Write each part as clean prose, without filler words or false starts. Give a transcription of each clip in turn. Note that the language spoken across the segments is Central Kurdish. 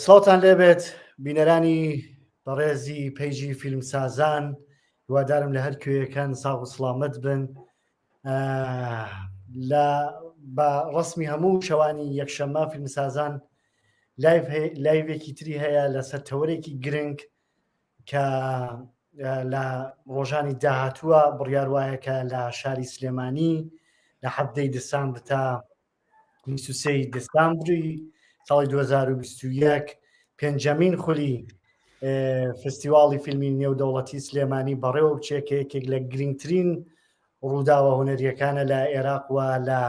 سڵاتان لێبێت بینەرانی بەڕێزی پەیژی فیلمسازان، هیوادارم لە هەر کوێیەکان ساغ و سڵامەت بن. لە بە ڕسمی هەموو شەوانی یەکشەممە فیلمسازان لایڤێکی تری هەیە لەسەر تەوەرێکی گرنگ کە لە ڕۆژانی داهاتووە بڕیار وایەکە لە شاری سلێمانی لە 7 دەسامبر تا 23 دەسامبری ساڵی 2021 پێنجەمین خولی فستیواڵی فیلمی نێودەوڵەتی سلێمانی بەڕێوە بچێکە یەکێک لە گرنگترین ڕووداوە هونەریەکانە لە عێراقوە لە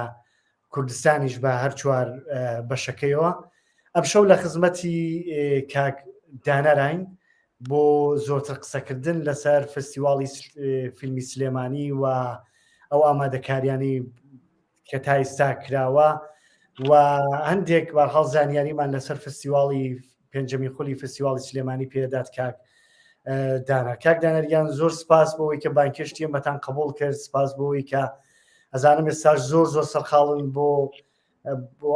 کوردستانیش بە هەر چوار بەشەکەیەوە. ئەمشەو لە خزمەتی کاک دانەراین بۆ زۆرتر قسەکردن لەسەر فستیواڵی فیلمی سلێمانی و ئەو ئامادەکاریانی کە تا ئێستا کراوە و هەندێک بەرهەڵ زانیاریمان لەسەر فستیواڵی پێنجەمین خولی فستیواڵی سلێمانی پێدات کاک دانا. کاک دانەریان زۆر سپاس بۆەوەی کە بانکشتی ئێمەتان قبول کرد، سپاس بۆەوەی کە ئەزانم ئێستاش زۆر سەرخاڵن بۆ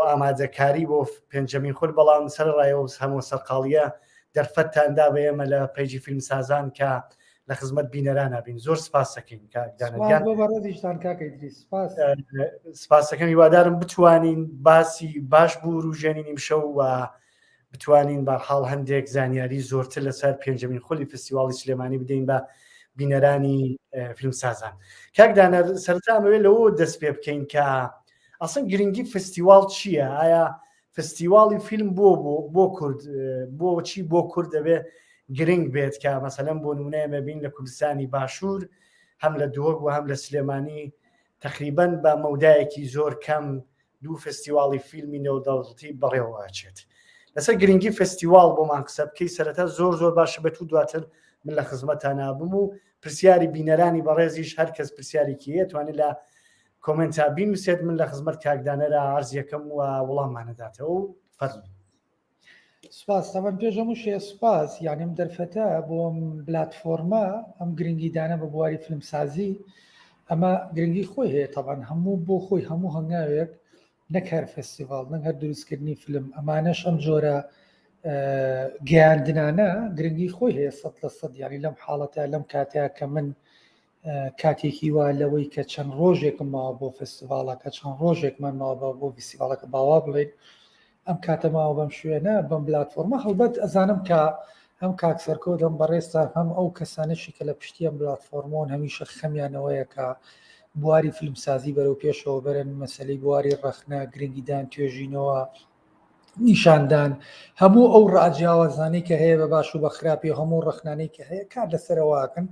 ئامادەکاری بۆ پێنجەمین خول، بەڵام سەرڕایەوە هەموو سەرقاڵیە دەرفەتتاندا بە ئێمە لە پەیجی فیلمسازان کە لە خزمەت بینەران نبین. زۆر سپاس دەکەین کاک دانەریان. سپاس دەکەم، هیوادارم بتوانین باسی باش بوو ڕوژێنینیم شەو و بتوانین بەرحاڵ هەندێک زانیاری زۆرتر لەسەر پێنجەمین خولی فستیواڵی سلێمانی بدەین بە بینەرانی فیلمسازان. کاک دانەر، سەرەتا ئەمەوێت لەوە دەست پێ بکەین کە ئەسڵ گرنگی فستیواڵ چییە؟ ئایا فستیواڵی فیلم بۆ کورد بۆ چی بۆ کورد دەبێت گرنگ بێت کە مەسەلەن بۆ نمونەیەمە بین لە کوردستانی باشوور هەم لە دۆگ و هەم لە سلێمانی تقریبەن بە مەودایەکی زۆر کەم دوو فستیواڵی فیلمی نێودەوڵەتی بەڕێوەچێت. لەسەر گرنگی فستیواڵ بۆمان قسە بکەی سەرەتا زۆر باشە بێت و دواتر من لە خزمەتانە بم و پرسیاری بینەرانی بەڕێزیش هەر کەس پرسیارێکی هەیە توانێت لە کۆمنتا بینوسێت، من لە خزمەت کاکدانەرە عەرزیەکەم و وەڵاممانەداتەوە و فەرمووی. سپاس. تاوان پێش هەموو شێ سپاس، یانیم دەرفەتە بۆ پلاتفۆرمە ئەم گرنگیدانە بە بواری فیلمسازی ئەمە گرنگی خۆی هەیە. تاوان هەموو بۆ خۆی هەموو هەنگاوێک نەک هەر فستیڤاڵ نەک هەر دروستکردنی فیلم، ئەمانەش ئەم جۆرە گەیاندنانە گرنگی خۆی هەیە 100%. یانی لەم حاڵەتە لەم کاتەیە کە من کاتێکی وا لەوەی کە چەند ڕۆژێکم ماوە بۆ فستیڤاڵەکە چەند ڕۆژێکمان ماوە بۆ فستیڤاڵەکە باوا بڵێن ئەم کاتە ماوە بەم شوێنە بەم پلاتفۆرمە هەڵبەت ئەزانم کە هەم کاک سەرکەوت هەم بەڕێستان هەم ئەو کەسانشی کە لە پشتی ئەم پلاتفۆرمۆن هەمیشە خەمیانەوەیە کە بواری فیلمسازی بەرەو پێشەوە بەرن، مەسەلەی بواری ڕەخنە، گرنگیدان، توێژینەوە، نیشاندان، هەموو ئەو ڕاجیاوازانەی کە هەیە بە باش و بە خراپی هەموو ڕەخنانەی کە هەیە کار لەسەرەوەکەن.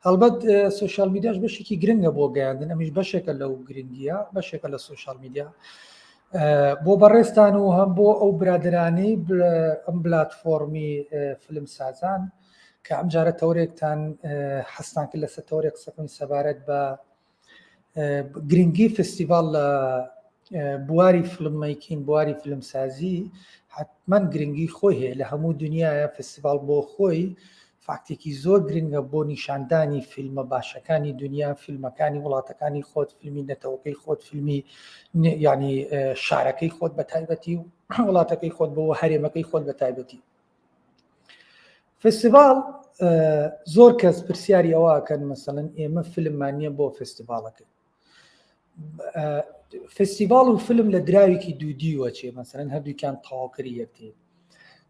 هەڵبەت سوشال میدیاش بەشێکی گرنگە بۆ گەیاندن، ئەمیش بەشێکە لەو گرنگیە، بەشێکە لە سوشال میدیا بۆ بەڕێستان و هەم بۆ ئەو برادرانەی ئەم پلاتفۆرمی فیلمسازان کە ئەم جارە تەورێکتان حەستان کرد لەسەر تەورێک قسەکەین سەبارەت بە گرنگی فستیڤاڵ لە بواری فیلممیکین، بواری فیلمسازی حتمما گرنگی خۆی هەیە لە هەموو دنیاە. فستیڤاڵ بۆ خۆی فاکتێکی زۆر گرنگە بۆ نیشاندانی فیلمە باشەکانی دنیا، فیلمەکانی وڵاتەکانی خۆت، فیلمی نەتەوەکەی خۆت، فیلمی ینی شارەکەی خۆت بە تایبەتی و وڵاتەکەی خۆت بەوە هەرێمەکەی خۆت بە تایبەتی. فستیڤاڵ زۆر کەس پرسیاری ئەوەکەن مەسەڵەن ئێمە فیلممان نییە بۆ فستیڤاڵەکە. فستیڤاڵ و فیلم لە دراوێکی دوودیوە چێ، مەسەڵەن هەردووکیان تەواوکەری یەکتێ.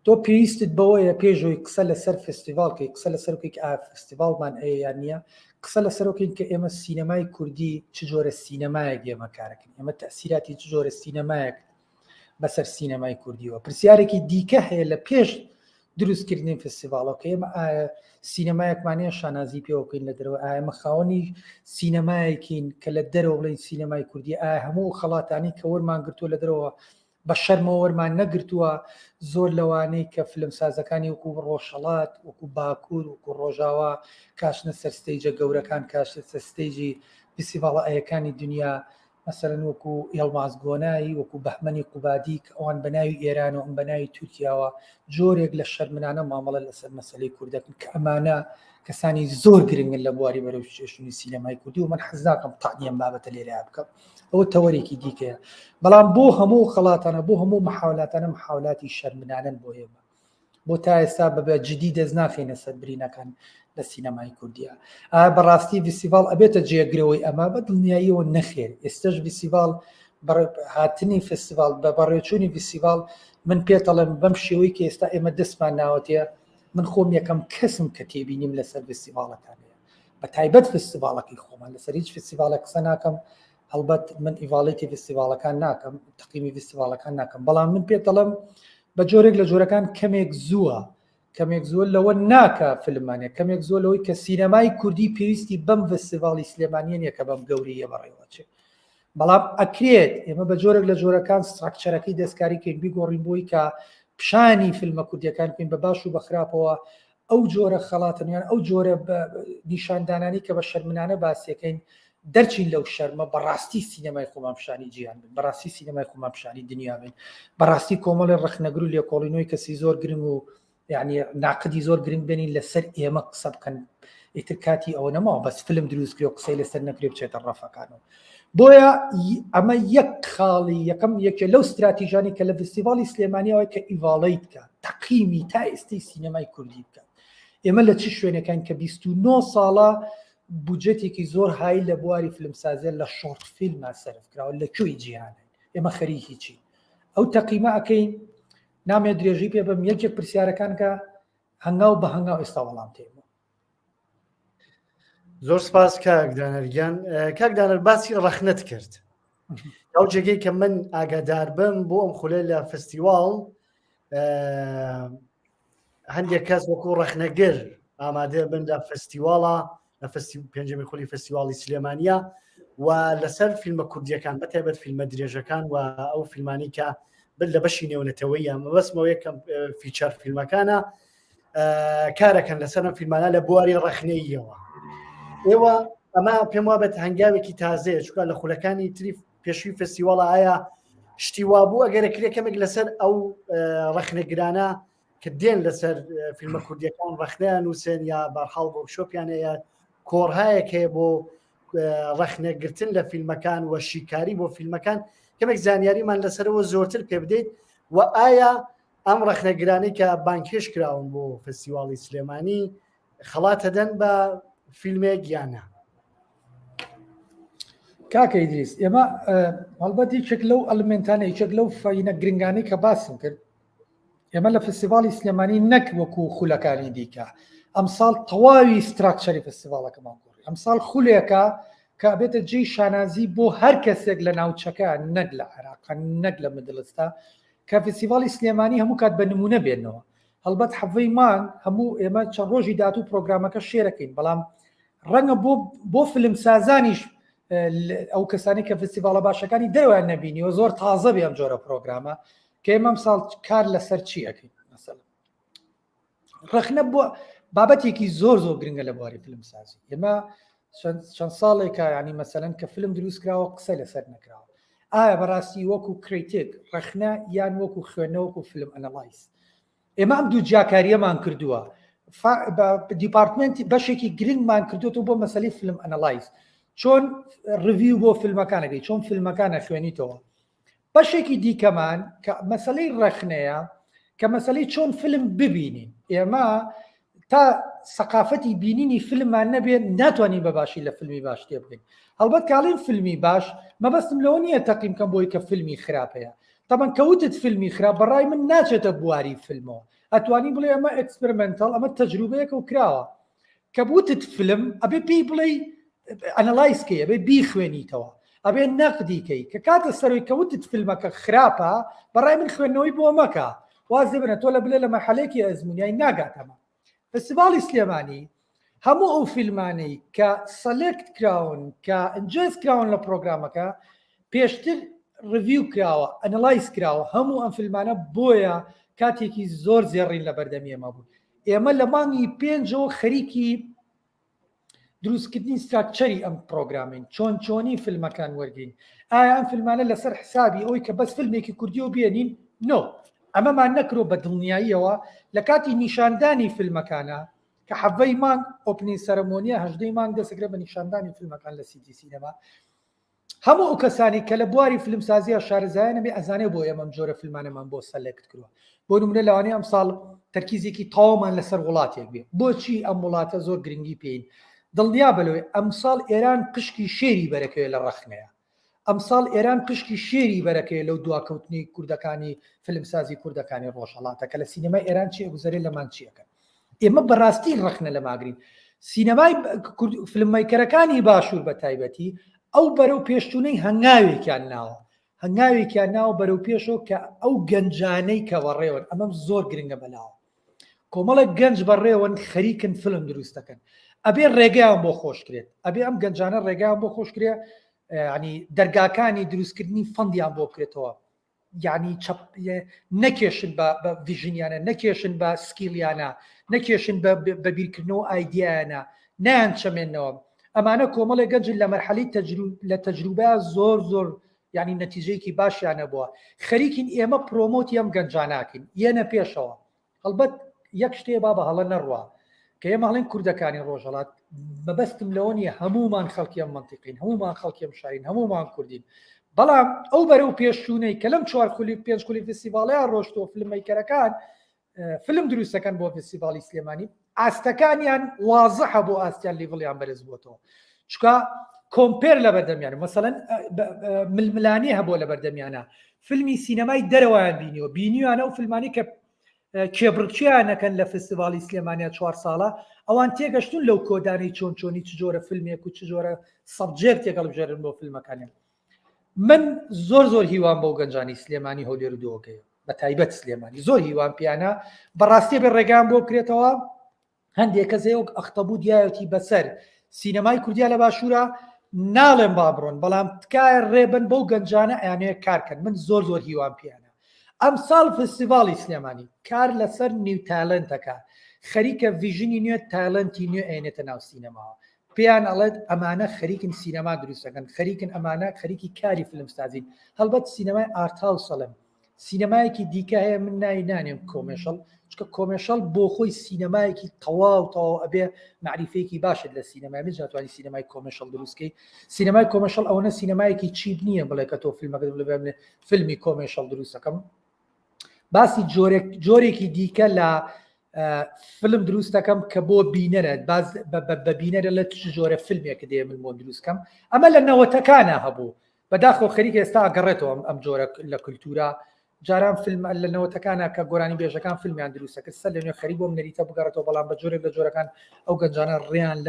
تۆ پێویستت بەوەیە پێشەوەی قسە لەسەر فستیڤاڵکەی قسە لەسەرکەی فستیڤاڵمان ئەیە یان نییە، قسە لەسەرۆکەین کە ئێمە سینەمای کوردی چ جۆرە سینەمایەک ئێمە کارەکەین، ئێمە تەسیراتی چ جۆرە سینەمایەک بەسەر سینەمای کوردیەوە. پرسیارێکی دیکە هەیە لە پێش دروستکردنی فستیڤاڵەکە ئێمە سینەمایەکمانەیە شانازی پێوە بکەین لە دەرەوە، ئێمە خاوەنی سینەمایەکین کە لە دەرەوە بڵین سینەمای کوردی، هەموو خەڵاتانی کە وەرمان گرتووە لە دەرەوە بە شەرمەوە وەرمان نەگرتووە. زۆر لەوانەی کە فیلمسازەکانی وەکو ڕۆژهەڵات، وەکو باکوور، وەکو ڕۆژاوا کاشنە سەر ستەیجە گەورەکان، کاشە سەر ستەیجی فستیڤاڵە ئەیەکانی دنیا، مەسەرەن وەکو هێڵمازگۆنایی وەکو بەحمەنی قوبادی کە ئەوان بەناوی ئێران و ئەم بەناوی تورکیاوە جۆرێک لە شەرمنانە مامەڵە لەسەر مەسەلەی کوردەکەن کە ئەمانە کەسانی زۆر گرنگن لە بواری بەرەو چێشتنی سینەمای کوردی و من حەز ناکەم تاقنیم بابەتە لێرە بکەم ئەوە تەوەرێکی دیکەیە بەڵام بۆ هەموو خەڵاتانە بۆ هەموو محاولاتانە محاولاتی شەرمنانن بۆ ئێمە بۆ تا ئێستا بەبێ جدی دەست ناخینە سەر برینەکان لە سینەمای کوردیە بەڕاستی فیسیڤال ئەبێتە جێگرەوەی ئەمە بە دڵنیاییەوە نەخێر ئێستش فیسیڤال هاتنی فستیڤال بە بەڕێچوونی فیسیڤال من پێتەڵم بەم شێوەی کە ئێستا ئێمە دەستمان ناوەتەیە من خۆم یەکەم کەسم کە تێبینیم لەسەر فستیڤالەکانەیە بە تایبەت فستیڤالەکەی خۆمان لەسەر هیچ فستیڤالە قسە ناکەم هەڵبەت من ئیڤاڵێتی فستیڤالەکان ناکەم تەقییمی فستیڤالەکان ناکەم بەڵام من پێتەڵم بە جۆرێک لە جۆرەکان کەمێک زووە لەوە ناکە فیلمانێک کەمێک زۆر لەوەی کە سینەمای کوردی پێویستی بەم فستیڤالی سلێمانیان یەکە بەم گەوریە بەڕێوەچێ بەڵام ئەکرێت ئێمە بە جۆرێک لە جۆرەکان ستراکچەرەکەی دەستکاریکەین بیگۆڕین بۆی کە پیشانی فیلمە کوردیەکان بکەین بە باش و بەخراپەوە ئەو جۆرە خەڵاتنیان ئەو جۆرە نیشاندانانی کە بە شەرمنانە باسیەکەین دەرچین لەو شەرمە بەڕاستی سینەمای خۆمان پیشانی جیهان بن بەڕاستی سینەمای خۆمان پیشانی دنیا بین بەڕاستی کۆمەڵی ڕخنەگر و لێکۆڵینەوەی کەسی زۆر گرنگ و یعنی ناقدی زۆر گرنگ بێنین لەسەر ئێمە قسە بکەن ئیتر کاتی ئەوە نەماوە بەس فیلم دروستکرێ و قسەی لەسەر نەکرێ بچێتە ڕەفەکانەوە بۆیە ئەمە یەک خاڵی یەکەم یەکێ لەو استراتیژانی کە لە فستیڤالی سلێمانیەوەی کە ئیڤاڵەی بکە تەقییمی تا ئێستای سینەمای کوردی بکە ئێمە لە چ شوێنەکان کە 29 ساڵە بودجێتێکی زۆر های لە بواری فیلمسازیە لە شۆرت فیلمە سەرفکراوە لە کوێی جیهانە ئێمە خەریکی چی ئەو تەقییمە ئەەکەین نامێ درێژی پێ بەم یەکێک پرسیارەکان کە هەنگاو بە هەنگاو ئێستا وەڵام تێمە زۆر سپاس کاکدانەرگیان کاکدانەر باسی ڕەخنەت کرد ئەو جێگەی کە من ئاگادار بم بۆ ئەم خولێ لە فستیواڵ هەندێک کەس وەکو ڕەخنەگر ئامادە بن لە فستیواڵە لە پێنجەمی خولی فستیواڵی سلێمانیە و لەسەر فیلمە کوردیەکان بەتایبەت فیلمە درێژەکان و ئەو فیلمانی کە بل لە بەشی نێونەتەوەیە مەبەستمەوە یەکەم فیچەر فیلمەکانە کارەکەن لەسەر فیلمانە لە بواری ڕەخنەیەوە ئێوە ئەمە پێم وابێت هەنگاوێکی تازەیە چکە لە خولەکانی تری پێشوی فستیواڵە ئایا شتی وا بوو ئەگەرە کرێ کەمێک لەسەر ئەو ڕەخنەگرانە کە دێن لەسەر فیلمە کوردیەکان ڕەخنەیان نووسێن یا بەرحاڵ بۆ شۆپیانەیە کۆڕهایەک هەیە بۆ ڕەخنەگرتن لە فیلمەکان و شیکاری بۆ فیلمەکان کەمێک زانیاریمان لەسەرەوە زۆرتر پێ بدەیت و ئایا ئەم ڕەخنەگرانی کە بانکێش کراون بۆ فستیواڵی سلێمانی خەڵاتە دەن بە فیلمێک یانە کاکە ئیدریس ئێمە هەڵبەت هیچێک لەو ئەلمنتانە هیچێک لەو فاینە گرنگانەی کە باسم کرد ئێمە لە فستیواڵی سلێمانی نەک وەکو خولەکانی دیکە ئەمساڵ تەواوی ستراکچەری فستیواڵەکەمان کوڕی ئەمساڵ خولێکە کە بێتە جێی شانازی بۆ هەر کەسێک لە ناوچەکە نەک لە عێراق نەک لە مدلستا کە فستیواڵی سلێمانی هەموو کات بە نمونە بێنەوە هەڵبەت حەڤەی مان هەموو ئێمە چەند ڕۆژی داهاتوو پرۆگرامەکە شێرەکەین بەڵام ڕەنگە بۆ فیلم سازانیش ئەو کەسانی کە فستیواڵە باشەکانی دەروان نەبینیەوە زۆر تازە بێ ئەم جۆرە پرۆگرامە کە ئێمە ساڵ کار لەسەر چیەکەین مەسەڵەن ڕەخنە بۆ بابەتێکی زۆر گرنگە لە بواری فیلم سازی ئێمە چەند ساڵێکە ینی مەسەلەن کە فیلم دروست کراوە قسە لەسەر نەکراوە ئایا بەڕاستی وەکو کریتیک ڕەخنە یان وەکو خوێنەوەکو فیلم ئەنەلایز ئێمە ئەم دوو جیاکاریەمان کردووە دیپارتمنتی بەشێکی گرنگمان کردوێتەوە بۆ مەسەلەی فیلم ئەنەلایز چۆن ڕڤیو بۆ فیلمەکانەکەی چۆن فیلمەکانە خوێنیتەوە بەشێکی دیکەمان کە مەسەلەی ڕەخنەیە کە مەسەلەی چۆن فیلم ببینین ئێمە تا سەقافەتی بینینی فیلممان نەبێت ناتوانین بە باشی لە فیلمی باش تێ بگەین هەڵبەت کاڵین فیلمی باش مەبەستم لەوە نییە تەقیم کەم بۆی کە فیلمی خراپەیە تەمان کەوتت فیلمی خراپ بەڕای من ناچێتە بواری فیلمەوە ئەتوانی بڵێ ئەمە ئەکسپریمنتال ئەمە تەجروبەیەکە و کراوە کە بوتت فیلم ئەبێ پێی بڵێ ئەنەلایزکەی ئەبێ بیخوێنیتەوە ئەبێ نەقدیکەی کە کاتە سەروی کەوتت فیلمەکە خراپە بەڕای من خوێندنەوەی بۆ مەکە واز دەبنە تۆ لە بلێ لە مەحەلەیەکی ئەزمونیای ناگاتەمە فستیواڵی سلێمانی هەموو ئەو فیلمانەی کە سەلێکت کراون کە ئەنجێز کراون لە پرۆگرامەکە پێشتر ڕڤیو کراوە ئەنەلایز کراوە هەموو ئەم فیلمانە بۆیە کاتێکی زۆر زێڕین لە بەردەمی ئێمە بوو ئێمە لە مانگی 5ەوە خەریکی دروستکردنی ستراکچەری ئەم پرۆگرامین چۆنی فیلمەکان وەرگین ئایا ئەم فیلمانە لەسەر حسابی ئەوەی کە بەس فیلمێکی کوردی و بێنین نۆ ئەمەمان نەکرۆ بە دڵنیاییەوە لە کاتی نیشاندانی فیلمەکانە کە حەڤەی مانگ ئۆپنی سەرمۆنیە هەژدەی مانگ دەسەکرێ بە نیشاندانی فیلمەکان لە سیتی سینەما هەموو ئەو کەسانی کە لە بواری فیلمسازیە شارەزایانە بێ ئەزانێ بۆ ئێمەم جۆرە فیلمانەمان بۆ سەلێکت کردووە بۆ نمونە لەوانەیە ئەم ساڵ تەرکیزێکی تاوامان لەسەر وڵاتێک بێ بۆچی ئەم وڵاتە زۆر گرنگی پێین دڵنیا بەلەوەی ئەمساڵ ئێران پشکی شێری بەرەکەوێت لە ڕەخنەیە ئەمساڵ ئێران پشکی شێری بەرەکەوێت لەو دواکەوتنی کوردەکانی فیلمسازی کوردەکانی ڕۆژهەڵاتە کە لە سینەمای ئێران چی گوزەرێ لەمان چیەکەن ئێمە بەڕاستی ڕەخنە لە ماگرین سینەمای فیلممەیکەرەکانی باشوور بە تایبەتی ئەو بەرەو پێشچوونەی هەنگاوێکیان ناوە بەرەو پێشەوە کە ئەو گەنجانەی کە بەڕێوەن ئەمەم زۆر گرنگە بەلاوە کۆمەڵە گەنج بەڕێوەن خەریکن فیلم دروستەکەن ئەبێ ڕێگەیان بۆ خۆشکرێت ئەبێ ئەم گەنجانە ڕێگەیان بۆ خۆشکرێ ینی دەرگاکانی دروستکردنی فەندیان بۆ بکرێتەوە یعنی نەکێشن بە ڤیژنیانە نەکێشن بە سکیلیانە نەکێشن بە بیرکردنەوە ئایدیانە نیان چەمێنەوە ئەمانە کۆمەڵی گەنجن لە مەرحەلی لە تەجروبە زۆر ینی نەتیجەیەکی باشیانە بووە خەریکین ئێمە پرۆمۆتی ئەم گەنجاناکەین یەنە پێشەوە هەڵبەت یەک شتێ با بە هەڵە نەڕوە کە ئێمە هەڵێن کوردەکانی ڕۆژهەڵات مەبەستم لەوە نیە هەمومان خەڵکی ئەم منتیقین هەمومان خەڵکی ئەم شارین هەمومان کوردین بەڵام ئەو بەرەو پێشچوونەی کە لەم 4 خولی 5 خولی فستیڤاڵەیە ڕۆشتۆ فیلممەیکەرەکان فیلم دروستەکەن بۆ فستیڤاڵی سلێمانی ئاستەکانیان وازەحە بۆ ئاستیان لیڤڵیان بەرز بووەتەوە چکە کۆمپێر لە بەردەمیانە مەسەڵەن ململانی هەبووە لە بەردەمیانە فیلمی سینەمای دەرەوەیان بینیوانە و فیلمانی کە کێبڕکیانەکەن لە فستیڤاڵی سلێمانیا 4 ساڵە ئەوان تێگەشتون لەو کۆدانەی چۆنی چ جۆرە فیلمێک و چ جۆرە سەبجێکتێکە بژێرن بۆ فیلمەکانیان من زۆر هیوان بۆ گەنجانی سلێمانی هەولێر و دۆکەیە بە تایبەت سلێمانی زۆر هیوان پیانە بەڕاستی بێ ڕێگان بۆ بکرێتەوە هەندێک کەسەیەک ئەختەبوو دیایەتی بەسەر سینەمای کوردیا لە باشوورە ناڵێن با بڕۆن بەڵام تکایە ڕێبن بەو گەنجانە ئەیانەیە کارکەن من زۆر هیوان پیانە ئەم ساڵ فستیڤاڵی سلێمانی کار لەسەر نیو تالنتەکە خەریکە ڤیژنی نوێ تالنتی نوێ ئەێنێتە ناو سینەماوە پێیان ئەڵێت ئەمانە خەریکن سینەما دروستەکەن خەریکن ئەمانە خەریکی کاری فیلمسازین هەڵبەت سینەمای ئارتاوسەڵم سینەمایەکی دیکە هەیە من نانێم کۆمێشەڵ چکە کۆمێشەڵ بۆ خۆی سینەمایەکی تەواو ئەبێ معریفەیەکی باشت لە سینەمای من جاتوانی سینەمای کۆمێشەڵ دروستکەی سینەمای کۆمێشەڵ ئەوەنە سینەمایەکی چیپ نییە بڵێ کە تۆ فیلمەکە بڵێ فیلمی کۆمێشەڵ دروستەکەم باسی جۆرێکی دیکە لە فیلم دروستەکەم کە بۆ بینەرە بە بینەرە لە جۆرە فیلمێکە دێ من بۆ دروستکەم ئەمە لە نەوەتەکانە هەبوو بەداخۆ خەریک ئێستا ئەگەڕێتەوە ئەم جۆرە لە کولتورا جاران فیلم لە نەوەتەکانە کە گۆرانی بێژەکان فیلمیان دروستەکرد سەر لەنوێ خەریک بۆم نەریتە بگەڕێتەوە بەڵام بە جۆرێک لە جۆرەکان ئەو گەنجانە ڕێیان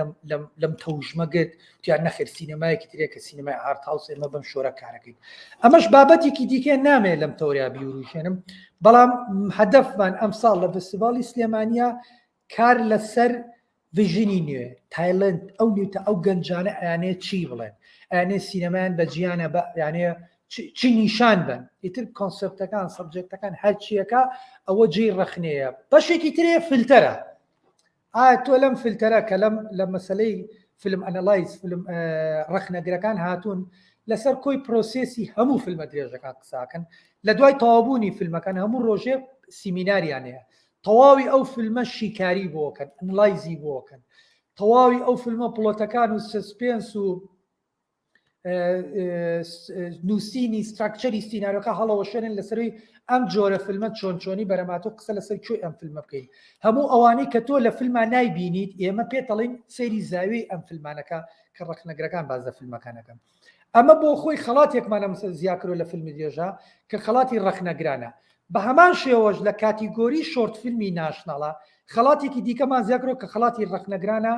لەم تەوژمەگرت وتیان نەخێر سینەمایەکی ترێک کە سینەمای ئارتهاوس ئێمە بەم شۆرە کارەکەین ئەمەش بابەتێکی دیکە نامێت لەم تەوریا بیوروشێنم بەڵام هەدەفمان ئەم ساڵ لە فستیڤاڵی سلێمانیا کار لەسەر ڤیژنی نوێ تایلند ئەو نیوتە ئەو گەنجانە ئەیانەیە چی بڵێن ئەیانێ سینەمایان بە جیانە یانەیە چی نیشان بن ئیتر کۆنسپتەکان سەبجێکتەکان هەرچیەکە ئەوە جێی ڕەخنەیە بەشێکی ترێ فیلتەرە تۆ لەم فیلتەرە کە لە مەسلەی فیلم ئەنەلایز فیلم ڕەخنەگرەکان هاتوون لەسەر کۆی پرۆسێسی هەموو فیلمە درێژەکان قساکەن لە دوای تەوابوونی فیلمەکان هەموو ڕۆژێ سیمیناریانەیە تەواوی ئەو فیلمە شیکاری بۆکەن ئەنلایزی بۆکەن تەواوی ئەو فیلمە پڵۆتەکان و سسپێنس و نووسینی ستراکچەری سیناریۆکە هەڵەوە شوێنن لەسەروی ئەم جۆرە فیلمە چۆنی بەرەماتۆ قسە لەسەر کوێ ئەم فیلمە بکەین هەموو ئەوانەی کە تۆ لە فیلما نایبینیت ئێمە پێتەڵین سەیری زاوی ئەم فیلمانەکە کە ڕەخنەگرەکان باز لە فیلمەکانەکەن ئەمە بۆ خۆی خەڵاتێکمانە زیاکرۆ لە فیلمی درێژە کە خەڵاتی ڕەخنەگرانە بە هەمان شێوەش لە کاتیگۆری شۆرت فیلمی ناشناڵە خەڵاتێکی دیکەمان زیاکرۆ کە خەڵاتی ڕەخنەگرانە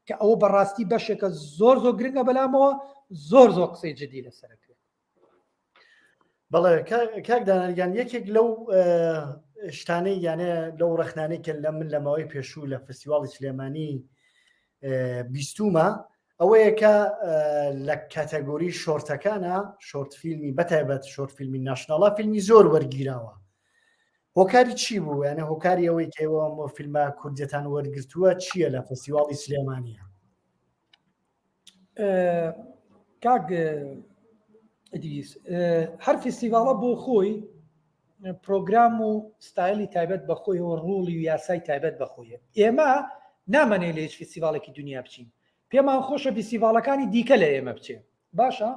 کە ئەوە بەڕاستی بەشێکە زۆر گرنگە بەلامەوە زۆر قسەی جدی لەسەرەکرێت بەڵێ کاک دانەرگیان یەکێک لەو شتانەی یانە لەو ڕەخنانەی کە لە من لە ماوەی پێشوو لە فستیڤاڵی سلێمانی بیستومە ئەوەیە کە لە کاتەگۆری شۆرتەکانە شۆرت فیلمی بەتایبەت شۆرت فیلمی ناشناڵە فیلمی زۆر وەرگیراوە هۆکاری چی بوو یانە هۆکاری ئەوەی کەەوە فیلمە کوردیەتان وەرگرتووە چییە لە فستیڤاڵی سلێمانیە کاک ئەدریس هەر فستیڤاڵە بۆ خۆی پرۆگرام و ستایلی تایبەت بەخۆیەوە ڕوڵی و یاسای تایبەت بەخۆیە ئێمە نامەنێ لە هیچ فستیڤاڵێکی دنیا بچین پێمان خۆشە فستیڤاڵەکانی دیکە لە ئێمە بچێ باشە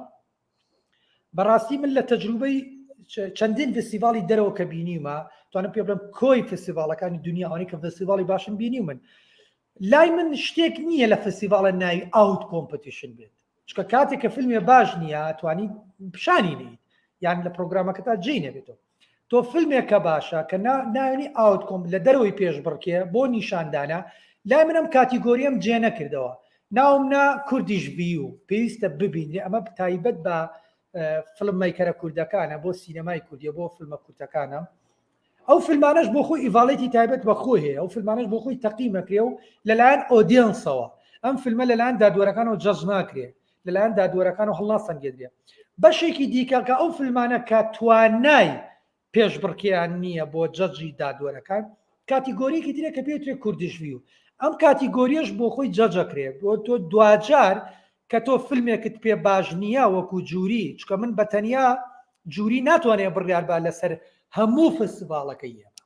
بەڕاستی من لە تەجروبەی چەندین فستیڤاڵی دەرەوە کە بینیمە توانم پێ بڵێم کۆی فستیڤاڵەکانی دنیا ئەوەی کە فستیڤاڵی باشم بینی من لای من شتێک نییە لە فستیڤاڵە ناوی ئاوت کۆمپەتیشن بێت چکە کاتێک کە فیلمێ باش نییە توانی پیشانی نیت یان لە پرۆگرامەکەتا جێ نەبێتەوە تۆ فیلمێکە باشە کە ناوێنی ئاوت کۆم لە دەرەوەی پێش بڕکێ بۆ نیشاندانە لای منم کاتیگۆریەم جێ نەکردەوە ناومنا کوردیش بیو پێویستە ببینێ ئەمە تایبەت بە فیلممیکەرە کوردەکانە بۆ سینەمای کوردیە بۆ فیلمە کوردەکانە ئەو فیلمانەش بۆ خۆی ئیڤاڵێتی تایبەت بە خۆی هەیە ئەو فیلمانەش بۆ خۆی تەقیمەکرێ و لەلایەن ئۆدیەنسەوە ئەم فیلمە لەلایەن دادوەرەکانەوە جەز ناکرێ لەلایەن دادوەرەکان و هەڵناسەنگێدرێ بەشێکی دیکە کە ئەو فیلمانە کە توانای پێش بڕکیان نییە بۆ جەجی دادوەرەکان کاتیگۆریەکی ترێ کە پێوترێ کوردیشوی و ئەم کاتیگۆریەش بۆ خۆی جەجەکرێت بۆ تۆ دوجار کە تۆ فیلمێکت پێ باش نییە وەکو جووری چکە من بەتەنیا جووری ناتوانێت بڕیار با لەسەر هەموو فستیڤاڵەکەی ئێمە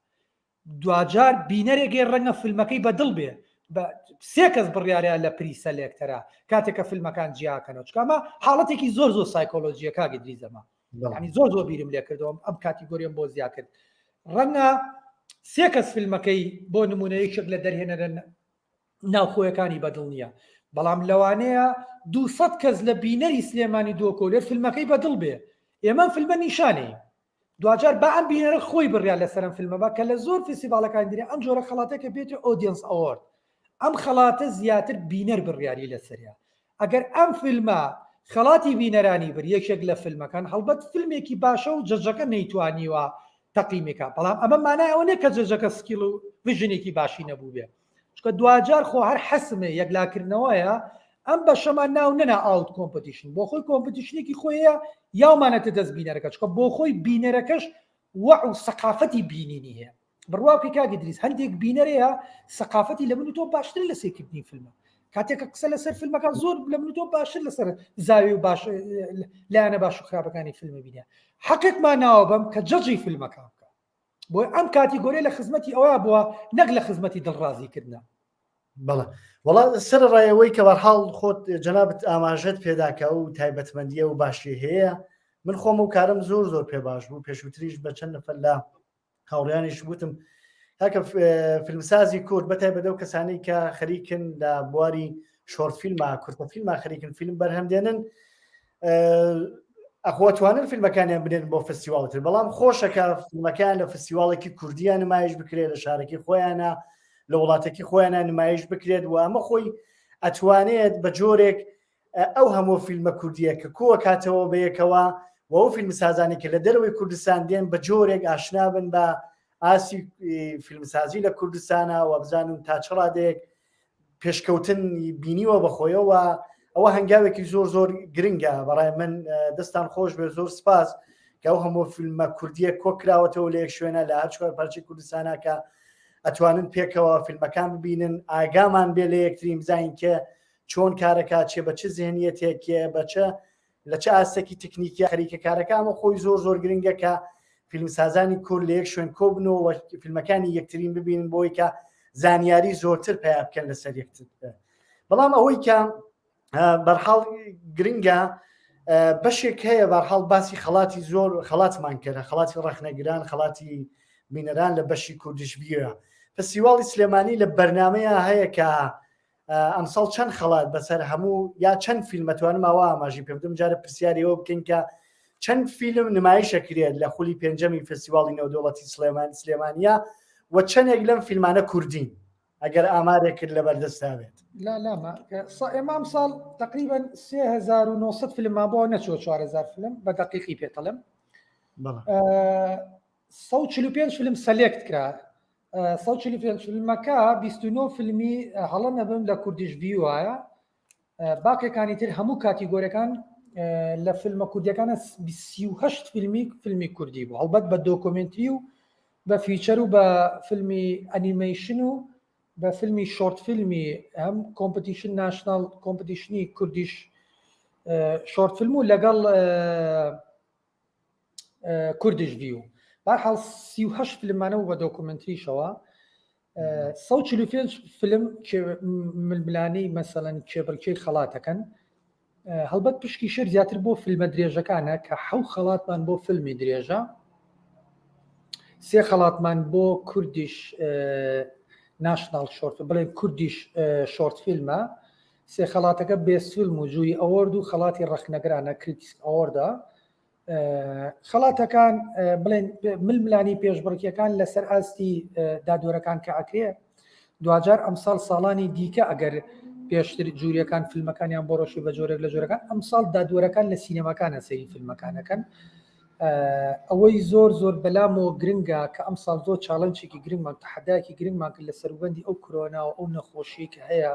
دوجار بینەرێکی ڕەنگە فیلمەکەی بەدڵ بێ سێ کەس بڕیارە لە پریسە لێکتەرە کاتێککە فیلمەکان جیاکەنەوە چکەمە حاڵەتێکی زۆر زۆر سایکۆلۆژیە کاگی دریزەمە ینی زۆر زۆر بیرم لێ کردەوە ئەم کاتیگۆریەم بۆ زیاد کرد ڕەنگە سێ کەس فیلمەکەی بۆ نمونەیەکێک لە دەرهێنەرە ناوخۆیەکانی بەدڵ نییە بەڵام لەوانەیە 200 کەس لە بینەری سلێمانی دۆکۆلێت فیلمەکەی بەدڵ بێ ئێمە فیلمە نیشانەی دوجار با ئەم بینەرە خۆی بڕیان لەسەرم فیلمە بە کە لە زۆر فستیڤاڵەکان دیرێ ئەم جۆرە خەڵاتێکە بێتێ ئۆدیەنس ئەوارد ئەم خەڵاتە زیاتر بینەر بڕیاری لەسەریا ئەگەر ئەم فیلمە خەڵاتی بینەرانی بر یەکێک لە فیلمەکان هەڵبەت فیلمێکی باشە و جەجەکە نەیتوانیوە تەقیمێکە بەڵام ئەمە مانای ئەوە نێ کە جەجەکە سکیل و ڤژنێکی باشی نەبوو بێ چکە دوجار خۆ هەر حەسمێ یەکلاکردنەوەیە ئەم بەشەمان ناو نەنا ئاوت کۆمپەتیشن بۆ خۆی کۆمپەتیشنێکی خۆیە یاومانەتە دەست بینەرەکە چکە بۆ خۆی بینەرەکەش وەع و سەقافەتی بینینی هەیە بڕواکەی کاگی دریس هەندێک بینەرەیە سەقافەتی لە من و تۆ باشتر لە سێکردنی فیلمە کاتێکە قسە لەسەر فیلمەکان زۆر لە من و تۆ باشتر لەسەر زاوی و باش لایەنە باش و خراپەکانی فیلمە بینە حەقێکمان ناوە بەم کە جەجی فیلمەکان بکە بۆ ئەم کاتیگۆریە لە خزمەتی ئەوە بووە نەک لە خزمەتی دڵڕازیکردنە بەڵێ وڵا سەر ڕایەوەی کە بەرحاڵ خۆت جەنابەت ئاماژەت پێداکە و تایبەتمەندیە و باشی هەیە من خۆم و کارم زۆر زۆر پێ باش بوو پێشووتریش بە چەند نەفەر لە هاوڕیانیش گوتم هەکە فیلمسازی کورد بەتایبەت ئەو کەسانی کە خەریکن لە بواری شۆرت فیلمە کورتە فیلمە خەریکن فیلم بەرهەمدێنن ئەخواتوانن فیلمەکانیان بنێن بۆ فستیواڵتر بەڵام خۆشەکە فیلمەکان لە فستیواڵێکی کوردیان نمایش بکرێت لە شارێکی خۆیانە لە وڵاتێکی خۆیانە نمایش بکرێت و ئەمە خۆی ئەتوانێت بە جۆرێک ئەو هەموو فیلمە کوردیە کە کۆوە کاتەوە بەیەکەوە و ئەو فیلمسازانی کە لە دەروی کوردستان دێن بە جۆرێک ئاشنا بن بە ئاسی فیلمسازی لە کوردستانە و بزانن تا چ ڕادێک پێشکەوتن بینیوە بەخۆیەوە ئەوە هەنگاوێکی زۆر زۆر گرنگە بەڕای من دەستان خۆش بێ زۆر سپاس کە ئەو هەموو فیلمە کوردیە کۆکراوەتەوە لە یەک شوێنە لە هەر چوار پارچەی کوردستانە کە ئەتوانن پێکەوە فیلمەکان ببینن ئاگامان بێ لە یەکترین بزانین کە چۆن کارەکە چێ بە چ زێنیەتێکێ بەچە لە چه ئاستێکی تکنیکی خەریکە کارەکە ئەمە خۆی زۆر زۆر گرنگە کە فیلمسازانی کورد لە یەک شوێن کۆبنەوە فیلمەکانی یەکترین ببینن بۆی کە زانیاری زۆرتر پیا بکەن لەسەر یەکتر بەڵام ئەوەی کە بەرحاڵ گرنگە بەشێک هەیە بەرحاڵ باسی خەڵاتی زۆر خەڵاتمان کردە خەڵاتی ڕەخنەگران خەڵاتی بینەران لە بەشی کوردیشبیە فستیواڵی سلێمانی لە بەرنمەیە هەیە کە ئەمساڵ چەند خەڵات بەسەر هەموو یا چەند فیلمەتوانم ئاوا ئاماژی پێ بدەم جارە پرسیاریەوە بکەین کە چەند فیلم نمایشەکرێت لە خولی پێنجەمی فستیواڵی نێودەوڵەتی سلێمانیە و چەندێک لەم فیلمانە کوردین ئەگەر ئامارێک کرد لە بەردەستاوێت لا ئێمام ساڵ تقریبا 3900 فیلممان بۆ نەچۆ 4000 فیلم بە دقیقی پێتەڵم 145 فیلم سەلێکت کرا 145 فیلمەکە 29 فیلمی هەڵە نەبم لە کوردیش بی وایە باقیەکانی تر هەموو کاتیگۆریەکان لە فیلمە کوردیەکانە 38 فیلمی کوردی بوو هەڵبەت بە دۆکۆمنتری و بە فیچەر و بە فیلمی ئەنیمیشن و بە فیلمی شۆرت فیلمی هەم کۆمپەتیشن ناشنال کۆمپەتیشنی کوردیش شۆرت فیلم و لەگەڵ کوردیش ویو بەرحاڵ 38 فیلمانەوە بە دۆکومنتریشەوە 145 فیلم ململانەی مەسەڵەن کێبڕکێی خەڵاتەکەن هەڵبەت پشکی شێر زیاتر بۆ فیلمە درێژەکانە کە 7 خەڵاتمان بۆ فیلمی درێژە 3 خەڵاتمان بۆ کوردیش ناشنال شۆرت بڵێ کوردیش شۆرت فیلمە 3 خەڵاتەکە بێست فیلم و جووی ئەوەرد و خەڵاتی ڕەخنەگرانە کریتیک ئەوەردە خەڵاتەکان بڵێن ململانی پێشبڕکیەکان لەسەر ئاستی دادوەرەکان کە ئەکرێ دوجار ئەمساڵ ساڵانی دیکە ئەگەر پێشتر جووریەکان فیلمەکانیان بۆ ڕۆژی بە جۆرێک لە جۆرەکان ئەمساڵ دادوەرەکان لە سینەماکانە سەری فیلمەکانەکەن ئەوەی زۆر زۆر بەلامەوە گرنگە کە ئەمساڵ زۆر چاڵنجێکی گرنگمان تەحەدایەکی گرنگمان کرد لە سەروبەندی ئەو کۆرۆنا و ئەو نەخۆشی کە هەیە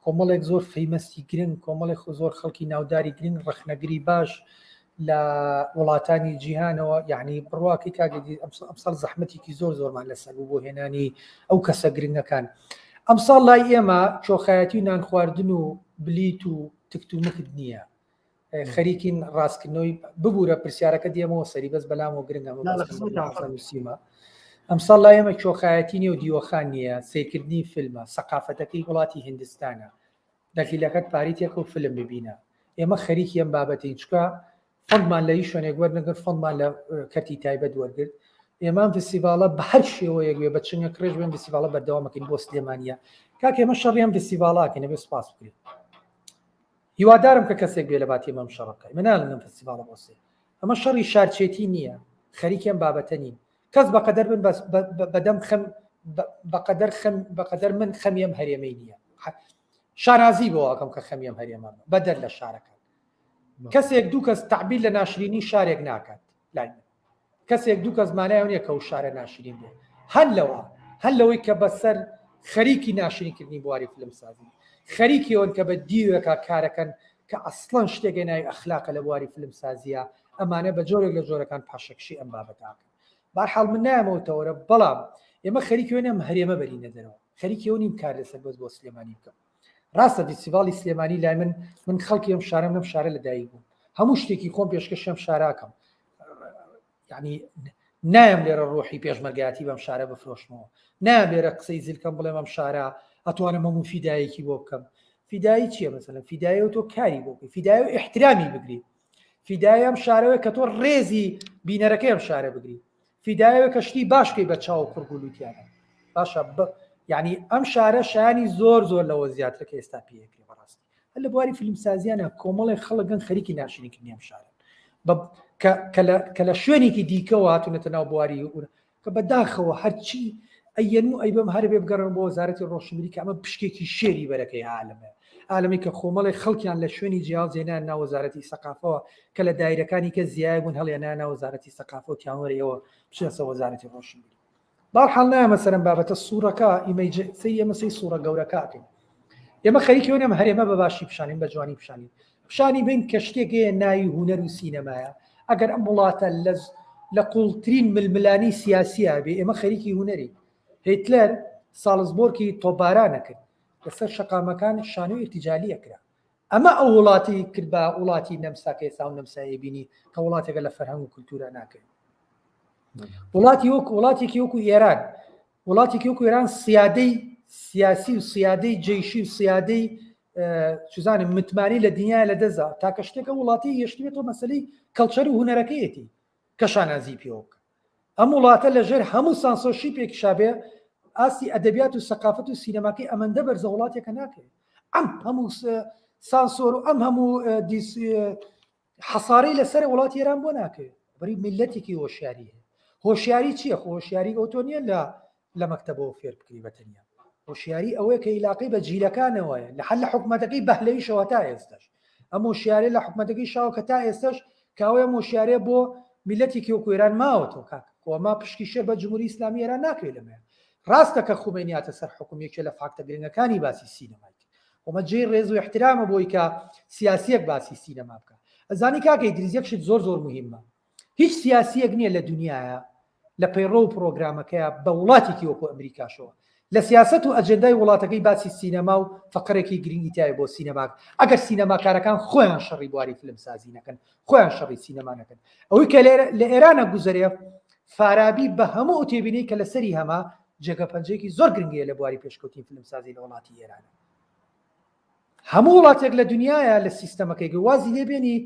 کۆمەڵێک زۆر فەیمەستی گرنگ کۆمەڵێک زۆر خەڵکی ناوداری گرنگ ڕەخنەگری باش لە وڵاتانی جیهانەوە یعنی بڕواکەی کاگەدی ئەمساڵ زەحمەتێکی زۆر زۆرمان لەسەر بۆ هێنانی ئەو کەسە گرنگەکان ئەمساڵ لای ئێمە چۆخایەتی و نان خواردن و بلیت و تکتومکت نییە خەریکین ڕاستکردنەوەی ببوورە پرسیارەکە دێمەوە سەری بەس بەلامەوە گرنگەمە سیما ئەمساڵ لای ئێمە چۆخایەتی نیە و دیوەخان نییە سیرکردنی فیلمە سەقافەتەکەی وڵاتی هیندستانە دەکیلەکەت پاریتێکە و فیلم ببینە ئێمە خەریکی ئەم بابەتی چکە فەندمان لە شوێنێک وەرنەگەر فەندمان لە کەتی تایبەت وەرگرت ئێمان فستیڤالە بە هەر شێوەیەک وێ بە چنگە کرێژ بێن فستیڤالە بەردەوامەکەین بۆ سلێمانیە کاک ئێمە شەڕیان فستیڤاڵاکەین نەبێ سپاس بکرێت هیوادارم کە کەسێک بێ لە باتی ئەمەم شەڕەکەی مناڵم فستیڤالە بۆسێ ئەمە شەڕی شارچێتی نییە خەریکیان بابەتە نین کەس بەقەدەر بن بەدەم خەم بەقەدەر من خەمیم هەرێمەی نییە شارازی بۆ ئەەکەم کە خەمیم هەرێمە بەدەر لە شارەکان کەسێک دوو کەس تعبیر لە ناشرینی شارێک ناکات لای کەسێک دوو کەس مانایە نییە کە و شارە ناشرین بێ هەل لەوەی کە بەسەر خەریکی ناشرینکردنی بواری فیلمسازی خەریکی ئەوەن کە بە دیوەکە کارەکەن کە ئەسڵەن شتێکی ناوی ئەخلاقە لە بواری فیلمسازیە ئەمانە بە جۆرێک لە جۆرەکان پاشەکشی ئەم بابەتاکەن بەرحاڵ من نایەمەوەتەوەرە بەڵام ئێمە خەریکی وێنێم هەرێمە بەرینە دەرەوە خەریکی ئەو نیم کار لەسەر بەس بۆ سلێمانی بکەم ڕاستە فستیڤاڵی سلێمانی لای من خەڵکی ئەم شارەم لەم شارە لەدایک بووم هەموو شتێکی خۆم پێشکەشم شاراکەم یعنی نایم لێرە ڕۆحی پێشمەرگایەتی بەم شارە بفرۆشمەوە نایم لێرە قسەی زیلکەم بڵێم ئەم شارە ئەتوانم هەموو فیدایەکی بۆ بکەم فیدایی چییە مەسەلەن فیدایە و تۆ کاری بۆ بکەی فیدایە و احترامی بگری فیدایە ئەم شارەوەی کە تۆ ڕێزی بینەرەکەی ئەم شارە بگری فیدایەوە کە شتی باشکەی بە چاو قورگولوتیانە باشە یعنی ئەم شارە شایانی زۆر لەوە زیاتر کە ئێستا پێکری بەڕاستی هەر لە بواری فیلمسازیانە کۆمەڵی خەڵکن خەریکی ناشرینکردنی ئەم شارە کە لە شوێنێکی دیکەەوە هاتوونەتە ناو بواری کە بەداخەوە هەرچی ئەەن و ئەی بەم هەربێ بگەڕن بۆ وەزارەتی ڕۆشنبیری کە ئەمە پشکێکی شێری بەرەکەی عالەمی کە خۆمەڵی خەڵکیان لە شوێنی جیاواز هێنان ناو وەزارەتی سەقافەوە کە لە دایرەکانی کە زیای بوون هەڵێنا ناو وەزارەتی سەقافە و تیانوەرەوە بچێتە وەزارەتی ڕۆشنبیری باڵحاڵ نایە مەسەرەن بابەتە سوورەکە ئێمەسی سوورە گەورەکاتین ئێمە خەریکی وێنێم هەرێمە بە باشی پیشانین بە جوانی پیشانی بین کە شتێکەیە ناوی هونەر و سینەمایە ئەگەر ئەم وڵاتە لە قوڵترین ململانی سیاسیە بێ ئێمە خەریکی هونەری هیتلەر ساڵزبۆرکی تۆبارانە کرد لەسەر شەقامەکان شانۆ ئیرتیجالیە کرا ئەمە ئەو وڵاتی کرد بە وڵاتی نەمساکە ئێستا و نەمسایی بینی کە وڵاتێکە لە فەرهەنگ و کولتورە ناکرد وڵاتێکی وەکو ئێران وڵاتێکی وەکو ئێران سیادەی سیاسی و سیادەی جێیشی و سیادەی چزانم متمانی لە دنیا لە دەزا تاکە شتێکە وڵاتی هێشتێتەوە مەسەلەی کەڵچەر و هونەرەکەیەتی کە شانازی پێوەکە ئەم وڵاتە لەژێر هەموو سانسۆرشی پێکشابێ ئاسی ئەدەبیات و سەقافەت و سینەماکەی ئەمەندە بەرزە وڵاتێکە ناکرێت ئەم هەموو سانسۆر و ئەم هەموو حەسارەی لەسەر وڵاتی ئێران بۆ ناکرێت بەری میلەتێکی هۆشیاری هۆشیاری چییە هۆشیاری ئەوتۆ نیە لە مەکتەبەوە فێر بکری بەتەنیا هۆشیاری ئەوەیە کە عیلاقەی بە جیلەکانەوەیە لە حەل لە حکومەتەکەی بەهلەویشەوە تا ئێستش ئەم هۆشیارە لە حکومەتەکەی شاوە کە تا ئێستش کاوەیە هۆشیارێ بۆ میلەتێکی وەکو ئێران ماوەتەوە کاک کۆما پشکی شێر بە جمهوری ئیسلامی ئێران ناکرێت لەمەیە ڕاستە کە خومینیاتە سەر حکومێکێ لە فاکتە گرنگەکانی باسی سینەمای ومە جێی ڕێز و احترامە بۆی کە سیاسیەک باسی سینەما بکە ئەزانی کاکەی دریزیەکشت زۆر مهمە هیچ سیاسیەک نییە لە دنیاە لە پەیڕۆ و پرۆگرامەکەیە بە وڵاتێکی وەکو ئەمریکاشەوە لە سیاست و ئەجندای وڵاتەکەی باسی سینەما و فقرێکی گرنگی تایە بۆ سینەما ئەگەر سینەماکارەکان خۆیان شەڕی بواری فیلمسازی نەکەن خۆیان شەڕی سینەما نەکەن ئەوەی کە لە ئێرانە گوزەرێ فارابی بە هەموو تێبینەی کە لەسەری هەما جێگە پەنجەیەکی زۆر گرنگیە لە بواری پێشکەوتی فیلمسازی لە وڵاتی ئێرانە هەموو وڵاتێک لە دنیاە لە سیستەمەکەی وازی لێبێنی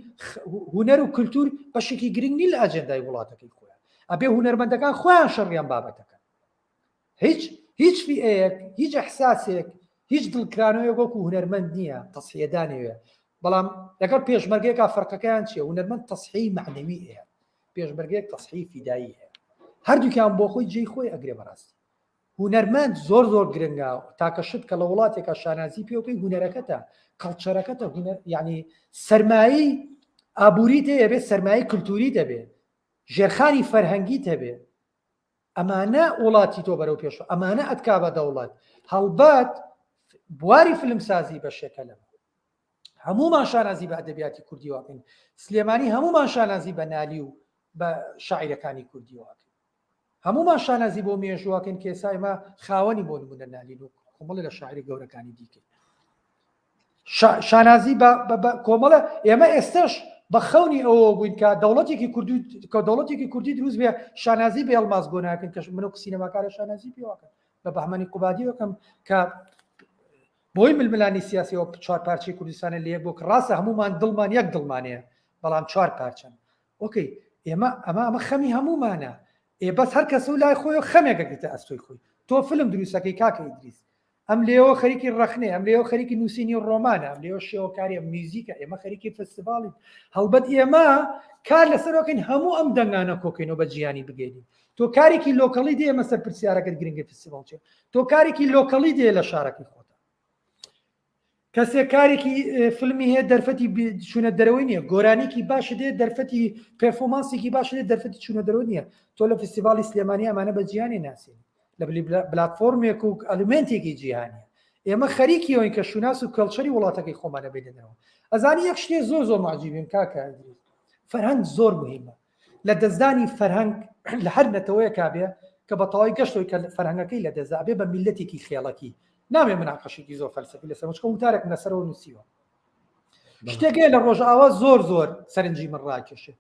هونەر و کللتور بەشێکی گرنگی لە ئەجندای وڵاتەکەی خۆیان ئەبێ هونەرمەندەکان خۆیان شەڕیان بابەتەکەن هیچ فئەیەک هیچ ئەحساسێک هیچ دڵکرانەوەیەک وەکو هونەرمەند نییە تەسحیەدانەوێ بەڵام لەگەڵ پێشمەرگەیەکە فەرقەکەیان چییە هونەرمەند تەسحی معنەوی هەیە پێشمەرگەیەک تەسحی فیدایی هەیە هەردووکیان بۆ خۆی جێی خۆی ئەگرێ بەڕاستی هونەرمەند زۆر گرنگە تاکەشت کە لە وڵاتێکە شانازی پێوەکەی هونەرەکەتە کەڵچەرەکەتە یعنی سەرمایی ئابووری دەبێ سەرمایی کللتوری دەبێت ژێرخانی فەرهەنگی دەبێت ئەمانە وڵاتی تۆ بەرەو پێشەوە ئەمانە ئەتکا بە دەوڵەت هەڵبەت بواری فیلمسازی بەشێکە لەمە هەمومان شانازی بە ئەدەبیاتی کوردی واکەین سلێمانی هەمومان شانازی بە نالی و بە شاعیرەکانی کوردی واکەین هەموومان شانازی بۆ مێژواکەن کێسا ئێمە خاوەنی بۆ نمونە نالین و کۆمەڵی لە شاعری گەورەکانی دیکەین شانازی بە کۆمەڵە ئێمە ئێستش بە خەونی ئەوە بووین کە دەوڵەتێکی کوردی دروست بێ شانازی بە هەڵماس بۆ ناکەن کە من و سینەماکارە شانازی پێواکەن بە بەهمانی قوبادی وەکەم کە بۆی ململانی سیاسی و چوار پارچەی کوردستانە لێ بۆ کە ڕاستە هەمومان دڵمان یەک دڵمانەیە بەڵام چوار پارچەن ئۆکەی ئێمە خەمی هەمومانە بەس هەر کەس و لای خۆی خەمێکەکەتە ئەستۆی خۆی تۆ فلم دروستەکەی کاکە ئیدریس ئەم لێەوە خەریکی ڕخنێ ئەم لێەوە خەریکی نووسینی و ڕۆمانە ئەم لێەوە شێوەکاری میوزیکە ئێمە خەریکی فستیڤاڵین هەڵبەت ئێمە کار لەسەرەکەین هەموو ئەم دەنگانە کۆکەینەوە بە جیانی بگەینین تۆ کارێکی لۆکەڵی دێ ئێمە سەر پرسیارەکەت گرنگی فستیڤاڵ چێ تۆ کارێکی لۆکەڵی دێ لە شارەکەی خۆتە کەسێک کارێکی فیلمی هەیە دەرفەتی چوونە دەرەوەی نییە گۆرانێکی باش دێ دەرفەتی پێرفۆمانسێکی باش دێ دەرفەتی چوونە دەرەوە نییە تۆ لە فستیڤاڵی سلێمانی ئەمانە بە جیانی ناسین لە پلاتفۆرمێک و ئەلیمنتێکی جیهانیە ئێمە خەریکی ئەوین کە شوناس و کەڵچەری وڵاتەکەی خۆمانە بێنەوە ئەزانی یەک شتێ زۆر معجیبیم کاکە فەرهەنگ زۆر مهمە لە دەستدانی فەرهەنگ لە هەر نەتەوەیە کابێ کە بە تەواوی گەشتەوەی کە فەرهەنگەکەی لە دەست بێ بە میلەتێکی خێڵەکی نامێ مناقەشێکی زۆر فەلسەفی لەسەر چکە وتارێک لەسەرەوە نووسیوە شتێکێ لە ڕۆژئاوا زۆر سەرنجی من ڕاکێشێ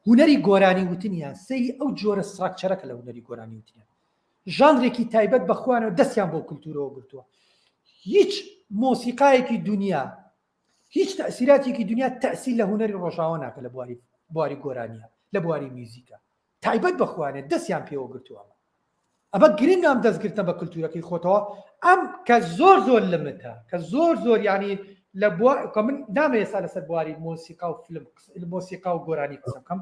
هونەری گۆرانی وتنیان سەی ئەو جۆرە ستراکچەرەکە لە هونەری گۆرانی وتنیان ژانرێکی تایبەت بەخوانەوە دەستیان بۆ کولتورەوە گرتووە هیچ مۆسیقایەکی دنیا هیچ تەسیراتێکی دنیا تەسیل لە هونەری ڕۆژاوە ناکە لە بواری گۆرانیە لە بواری میوزیکە تایبەت بەخوانێت دەستیان پێوە گرتووە ئەمە گرنگ ئەم دەستگرتە بە کللتورەکەی خۆتەوە ئەم کە زۆر لمتە کە زۆر ینی لە من نامە ئێستا لەسەر بواری مۆسیقا و فیلم مۆسیقا و گۆرانی قسە بکەم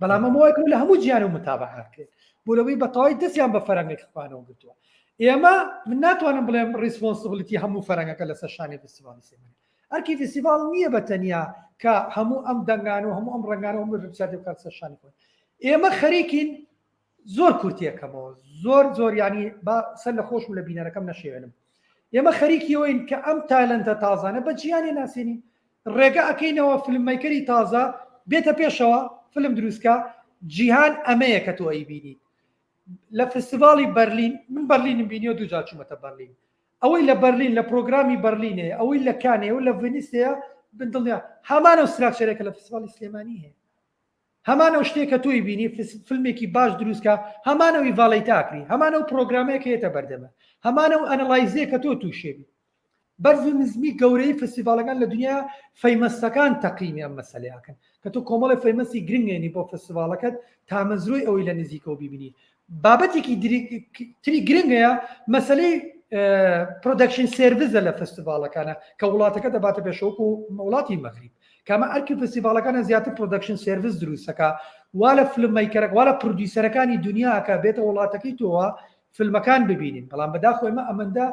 بەڵام ئەمەوەی لە هەموو گیان و متابعەکرێت بۆ لەوەی بەتەواوی دەستیان بە فەرهەنگێکی خوانەوە گرتووە ئێمە من ناتوانم بڵێم ڕیسپۆنسیبڵیتی هەموو فەرهەنگەکە لەسەر شانی فستیڤاڵی سلێمانی ئەرکی فستیڤاڵ نییە بەتەنیا کە هەموو ئەم دەنگان و هەموو ئەم ڕنگانە و ڕپسیاتی بکات سەر شانی خۆی ئێمە خەریکین زۆر کورتێکەمەوە زۆر ینی سەر لە خۆشم لە بینەرەکەم نەشێوێنم ئێمە خەریکیەوەین کە ئەم تالەنتە تازانە بە جیانی ناسێنین ڕێگە ئەەکەینەوە فیلممیکەری تازە بێتە پێشەوە فیلم دروستکە جیهان ئەمەیە کە تۆ ئەیبینی لە فستیڤاڵی بەرلین من بەرلینم بینیەوە دووجار چوومەتە بەرلین ئەوەی لە بەرلین لە پرۆگرامی بەرلینەیە ئەوەی لە کانەیە و لە ڤێنیسەیە بندڵیا هەمانە ستراکچەرێکە لە فستیڤاڵی سلێمانی هەیە هەمانە شتێکە تۆی بینی فیلمێکی باش دروستکە هەمانەوەی ڤاڵی تاکری هەمانە و پرۆگرامەیەکە هێتە بەردەمە هەمانە و ئەنەلایزەیە کە تۆ تووشێبی بەرز و نزمی گەورەی فستیڤاڵەکان لە دنیا فەیمەستەکان تەقیمی ئەم مەسەلەیەکەن کە تۆ کۆمەڵی فەیمەستی گرنگێنی بۆ فستیڤاڵەکەت تا مەزروی ئەوەی لە نزیکەوە ببینی بابەتێکی تری گرنگەیە مەسەلەی پرۆدەکشن سێرڤیسە لە فستیڤاڵەکانە کە وڵاتەکە دەباتە پێشەوەک و وڵاتی مەغریب کەمە ئەرکی فستیڤاڵەکانە زیاتر پرۆدەکشن سێرڤیس دروستەکە وا لە فیلممیکەرەکە وا لە پرودیوسەرەکانی دنیاکە بێتە وڵاتەکەی تۆوە فیلمەکان ببینین بەڵام بەداخۆیمە ئەمەندە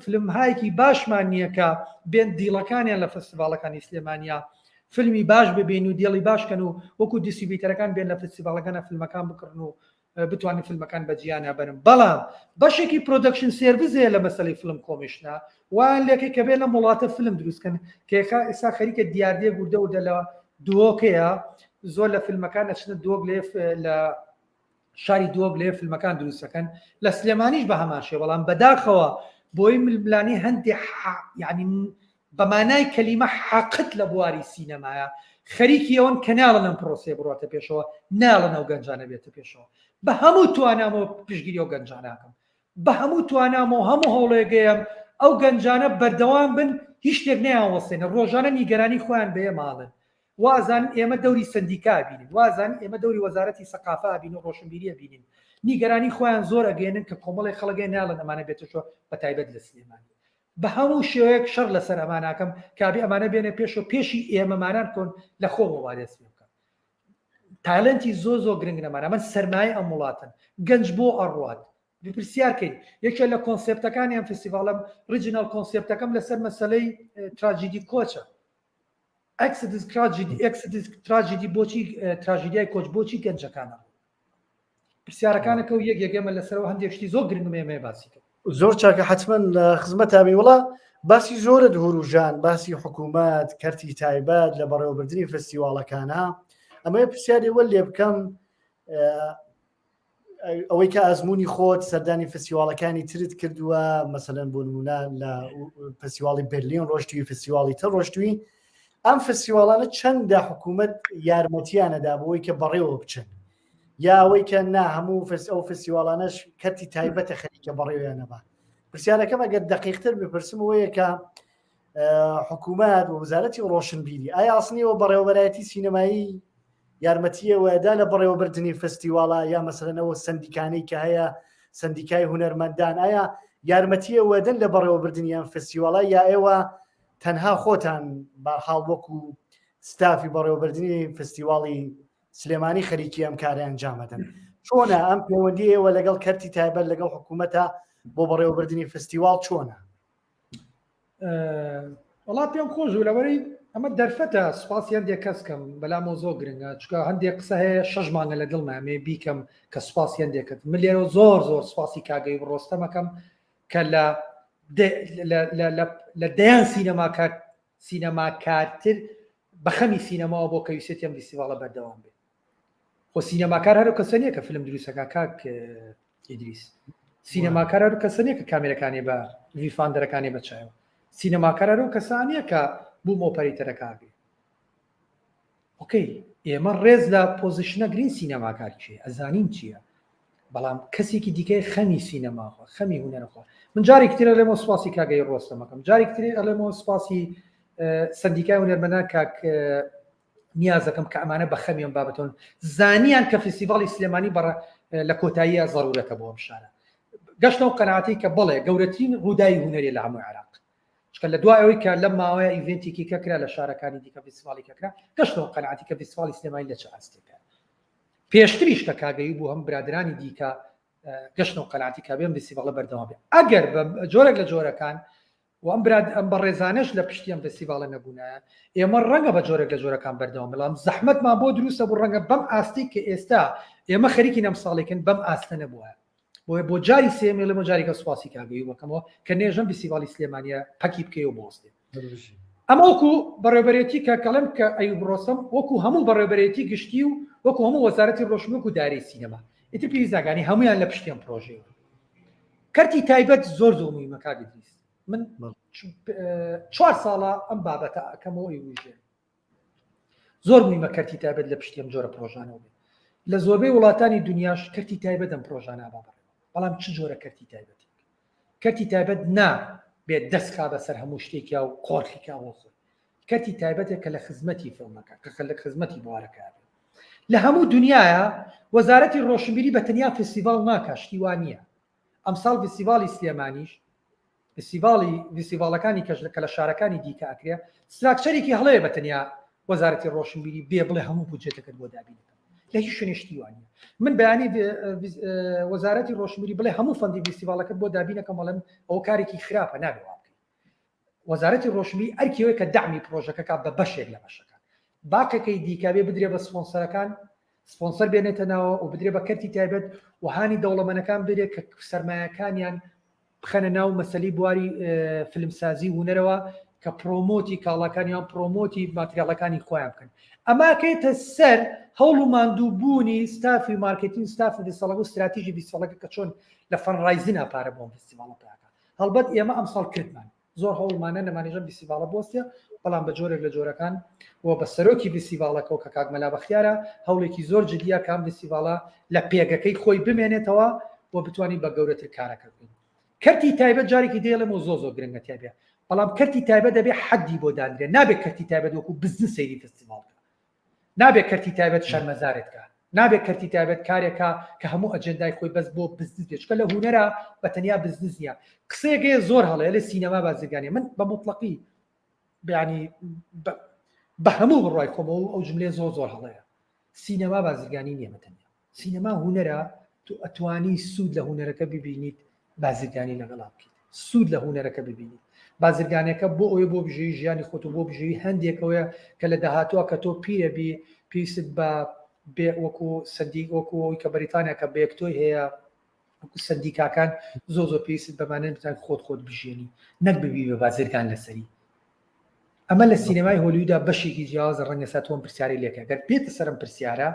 فیلمهایەکی باشمان نییە کە بێن دیڵەکانیان لە فستیڤاڵەکانی سلێمانیا فیلمی باش ببین و دیڵی باشکەن و وەکو دیستریبیوتەرەکان بێن لە فستیڤاڵەکانە فیلمەکان بکڕن و بتوانین فیلمەکان بە جیانە بەرن بەڵام بەشێکی پرۆدەکشن سێرڤیسەیە لە مەسەلەی فیلم کۆمیشنە وان لێکێک کە بێ لە وڵاتە فیلم دروستکەن کە ئێستا خەریکە دیاردێ گوردە لە دۆکەیە زۆر لە فیلمەکان ئەچنە دۆک لێ لە شاری دووە لێ فیلمەکان دروستەکەن لە سلێمانیش بە هەماشێ بەڵام بەداخەوە بۆی ململانی هەندێک یعنی بەمانای کەلیمە حەقت لە بواری سینەمایە خەریکی ئەوەن کە ناڵن ئەم پرۆسێ بڕاتە پێشەوە ناڵن ئەو گەنجانە بێتە پێشەوە بە هەموو توانامەوە پشگیری ئەو گەنجاناکەم بە هەموو توانامەوە هەموو هەوڵێگەیەم ئەو گەنجانە بەردەوام بن هیچ شتێک نەیانوەستێنە ڕۆژانە نیگەرانی خۆیان بێ ماڵن وازان ئێمە دەوری سندیکا بینین وازان ئێمە دەوری وەزارەتی سەقافا بین و ڕۆشنبیریە بینین نیگەرانی خۆیان زۆر ئەگەێنن کە کۆمەڵی خەڵگەی ناڵن ئەمانە بێتەوە بە تایبەت لە سلێمانی بە هەموو شێوەیەک شەڕ لەسەر ئەماناکەم کابی ئەمانە بێنە پێشەوە پێشی ئێمەمانان کۆن لە خۆمەوە وادەست پێ بکەن تالنتی زۆر گرنگ نەمانە من سەرمایە ئەم وڵاتن گەنج بۆ ئەڕوات پرسیارکەین یەکێک لە کۆنسێپتەکانی ئەم فستیڤالم ریجینال کۆنسێپتەکەم لەسەر مەسەلەی تراژیدی کۆچە تراژیدی بۆچی تراژیدیای کۆچ بۆچی گەنجەکانە پرسیارەکانەکە و یەکێمە لەسەرەوە هەندێک شتی زۆر گرنگمێ باسی کرد زۆر چاکە حتمما خزمەتابی وڵا باسی زۆرە هوروژان باسی حکوومەت کەرتی تایبەت لە بەڕێوەبردننی فستیواڵەکانە ئەمە پرسیاری وە لێ بکەم ئەوەی کە ئازمموی خۆت سەردانی فستیواڵەکانی ترت کردووە مەسەلەن بۆ نمونە لە فستیواڵی بەرلین ڕۆشتوی فستیواڵی تر ڕۆشتووی ئەم فستیواڵانە چەندە حکوومەت یارمەتیانەدا بۆەوەی کە بەڕێوە بچن یا ئەوەی کە نا هەموو ئەو فستیواڵانەش کەرتی تایبەتە خەریکە بەڕێویانەبە پرسیارەکەم ئەگەر دقیقتر بپرسم وەیە کە حکوومەت و وزارەتی ڕۆشنبیری ئایا ئاسنیەوە بەڕێوەبەرایەتی سینەمایی یارمەتیەوەدا لە بەڕێوەبردننی فستیواڵە یا مەسەرەنەوە سندیکانەی کە هەیە سندیکای هونەرمەندان ئایا یارمەتیەوەدەن لە بەڕێوەبردننیان فستیواڵە یا ئێوە تەنها خۆتان بەحاڵ وەکو ستافی بەڕێوەبردننی فستیواڵی سلێمانی خەریکی ئەم کارە ئەنجامەدەن چۆنە ئەم پەیوەندی ئێوە لەگەڵ کەرتی تایبەت لەگەڵ حکوومەتە بۆ بەڕێوەبردننی فستیواڵ چۆنە وڵات پێم خۆش و لەوەرەی ئەمە دەرفەتە سوپاسی هەندێک کەسکەم بەلامەوە زۆر گرنگە چکە هەندێک قسە هەیە 6 مانگە لە دڵمامێ بیکەم کە سوپاسی هەندێکت من لێرە زۆر سوپاسی کاگەی ڕۆستەمەکەم کە لە دەیان سینەماکارتر بەخەمی سینەماوە بۆ کەویستێتیم فستیواڵە بەردەوام بێت خۆ سینەماکار هەرو کەسە نییە کە فیلم دروستەکە کاک ئیدریس سینەماکار هەرو کەسە نییە کە کامێرەکانی بە ویفاندەرەکانی بەچایەوە سینەماکار هەرو کەسانیە کە بوو ئۆپەرەیتەرەکابێ ئۆکەی ئێمە ڕێز لە پۆزیشنە گرین سینەماکار چیە ئەزانین چییە بەڵام کەسێکی دیکەی خەمی سینەماخوا خەمی هونەرەخوا من جارێکی ترە لێمە سوپاسی کاگەی ڕۆستەمەکەم جارێکی ترێ ئەلێمەوە سوپاسی سندیکای هونەرمەندان کاک نیازەکەم کە ئەمانە بە خەمیان بابەتۆن زانیان کە فستیڤاڵی سلێمانی لە کۆتاییە ضرورەتە بۆ ئەم شارە گەشتەوە قەناعەتی کە بڵێ گەورەترین ڕووداوی هونەری لە هەموو عێراق چکە لە دوای ئەوەی کە لەم ماوەیە ئیڤنتێکی کەکرا لە شارەکانی دیکە فستیڤاڵی کەکرا گەشتەوە قەناعەتی کە فستیڤاڵی سلێمانی لە چه ئاستێکە پێشتریش کە کاگەی بوو هەم برادرانی دیکە گەشتەوە قەناعەتی کە بێم فستیڤاڵە بەردەوام بێ ئەگەر بە جۆرێک لە جۆرەکان و ئەم بەڕێزانش لە پشتی ئەم فستیڤاڵە نەبوونایە ئێمە ڕەنگە بە جۆرێک لە جۆرەکان بەردەوام بەڵام زەحمەتمان بۆ دروستە بوو ڕەنگە بەم ئاستی کە ئێستا ئێمە خەریکی نەم ساڵێکن بەم ئاستە نەبووە بۆ جاری سێمێ لەمە جارێکە سوپاسی کاگەی وەکەمەوە کە نێژەم فستیڤاڵی سلێمانیە پەکی بکەی و بۆستێ ئەمە وەکو بەڕێوەبەرێتی کە کەڵم کە ئەیوب ڕۆستەم وەکو هەموو بەڕێوەبەرێتی گشتی و وەکو هەموو وەزارەتی ڕۆشنبەر و دارەی سینەما ئیتر پێویستاگانی هەمویان لە پشتیان پرۆژەیە کەرتی تایبەت زۆر مهمە کاگدریس من 4 ساڵە ئەم بابەتە ئەکەمەوە ئەیوژێ زۆر مهمە کەرتی تایبەت لە پشتی ئەم جۆرە پرۆژانەوە بێت لە زۆربەی وڵاتانی دنیاش کەرتی تایبەت ئەم پرۆژانە بابڕێ بەڵام چ جۆرە کەرتی تایبەتی کەرتی تایبەت نا بێت دەستکا بەسەر هەموو شتێکیا و قۆرخیکاوە خۆی کەرتی تایبەتێک کە لە خزمەتی فیلمەکە کە لە خزمەتی بوارەکە لە هەموو دنیاە وەزارەتی ڕۆشنبیری بە تەنیا فستیڤاڵ ناکە شتیوان نییە ئەمساڵ فستیڤاڵی سلێمانیش فستیڤاڵەکانی کە لە شارەکانی دیکە ئەکرێ ستراکچەرێکی هەڵەیە بە تەنیا وەزارەتی ڕۆشنبیری بێ بڵێ هەموو بودجێتەکەت بۆ دابینەکە لە هیچ شوێنێ شتیوان نیە من بەیانی وەزارەتی ڕۆشنبیری بڵێ هەموو فەندی فستیڤاڵەکەت بۆ دابینەکەم بەڵێم ئەو کارێکی خراپە نابێ واکەی وەزارەتی ڕۆشنبیری ئەرکیەوەی کە دامی پرۆژەکەکە بە بەشێک لە بەشەکان باقەکەی دیکابێ بدرێ بە سپۆنسەرەکان سپۆنسەر بێنێتە ناوە و بدرێ بە کەرتی تایبەت و هانی دەوڵەمەندەکان برێت کە سەرمایەکانیان بخەنە ناو مەسەلەی بواری فیلمسازی هونەرەوە کە پرۆمۆتی کاڵەکانیان پرۆمۆتی ماتریالەکانی خۆیان بکەن ئەماکەیتە سەر هەوڵ و ماندووبوونی ستافی مارکتین ستاف دیسەڵک و استراتیژی دیسەڵەکە کە چۆن لە فەنڕایزنە پارە بۆم فستیڤالە پاکە هەڵبەت ئێمە ئەمساڵ کردمان زۆر هەوڵمانە نەمانێژە فستیڤالە بۆستە بەڵام بە جۆرێک لە جۆرەکان و بە سەرۆکی فستیڤالەکە کە کاکمەلا بەختیارە هەوڵێکی زۆر جدیە کام فستیڤالە لە پێگەکەی خۆی بمێنێتەوە و بتوانین بە گەورەتر کارەکە بکەین کەرتی تایبەت جارێکی دێڵم و زۆ گرنگە تایبێ بەڵام کەرتی تایبەت دەبێ حەدی بۆ دانرێ نابێت کەرتی تایبەت وەکو بزنس سەیری فستیڤالکە نابێت کەرتی تایبەت شەرمەزارێتکە نابێت کەرتی تایبەت کارێکە کە هەموو ئەجندای خۆی بەس بۆ بزنس بێت چکە لە هونەرە بە تەنیا بزنس نیە قسەیەکەیە زۆر هەڵەیە لە سینەما بازرگانیە من بە مطلقی بیانی بە هەموو بڕای خۆمەوە ئەو جملێ زۆر هەڵەیە سینەما بازرگانی نییە بەتەنیا سینەما هونەرە تو ئەتوانی سوود لە هونەرەکە ببینیت بازرگانی لەگەڵا بکەیت سوود لە هونەرەکە ببینیت بازرگانەکە بۆ ئەوەی بۆ بژێوی ژیانی خۆت و بۆ بژێوی هەندێکەوەیە کە لە داهاتووە کە تۆ پیرە بی پێویست بە بێ وەکو سندیک وەکو ئەوی کە بەریتانیا کە بەیەکتۆی هەیە وەکو سندیکاکان زۆر پێویست بەمانە بتان خۆت بژێنی نەک ببی بە بازرگان لەسەری ئەمە لە سینەمای هۆلیوودا بەشێکی جیاوازە ڕەنگە سا تۆم پرسیاری لێکە گەر بێتە سەرم پرسیارە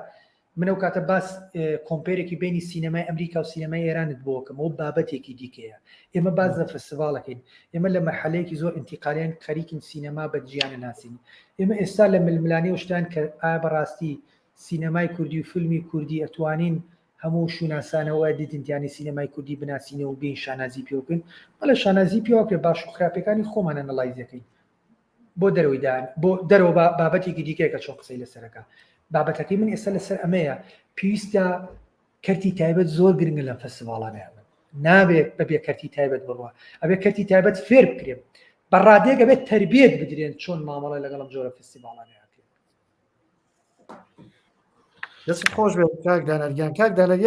منەو کاتە باس کۆمپێرێکی بینی سینەمای ئەمریکا و سینەمای ئێرانت بۆکەم و بابەتێکی دیکەیە ئێمە باز لە فستیڤالەکەین ئێمە لە مەرحەلەیەکی زۆر ئینتیقالیان خەریکین سینەما بە گیانە ناسینی ئێمە ئێستا لە ململانەی شتان کە ئایا بەڕاستی سینەمای کوردی و فیلمی کوردی ئەتوانین هەموو شوناسانەوە دیدنتیانی سینەمای کوردی بناسینە و بین شانازی پێوکن بەڵە شانازی پێوەکرێ باش و خراپەکانی خۆمانە نەڵایزەکەین بۆ دەرەوەیدان بۆ دەرەوە بابەتێکی دیکەیە کە چۆن قسەی لەسەرەکە بابەتەکەی من ئێستا لەسەر ئەمەیە پێویستە کەرتی تایبەت زۆر گرنگە لە فستیڤاڵانە نابێت بەبێ کەرتی تایبەت بڕوە ئەبێ کەرتی تایبەت فێر بکرێن بەڕادێک بێت تربیەت بدرێن چۆن مامەڵی لەگەڵم جۆرە فستیڤاڵانە دەست خۆش بێت کاک دانەرگیان کاک دانەر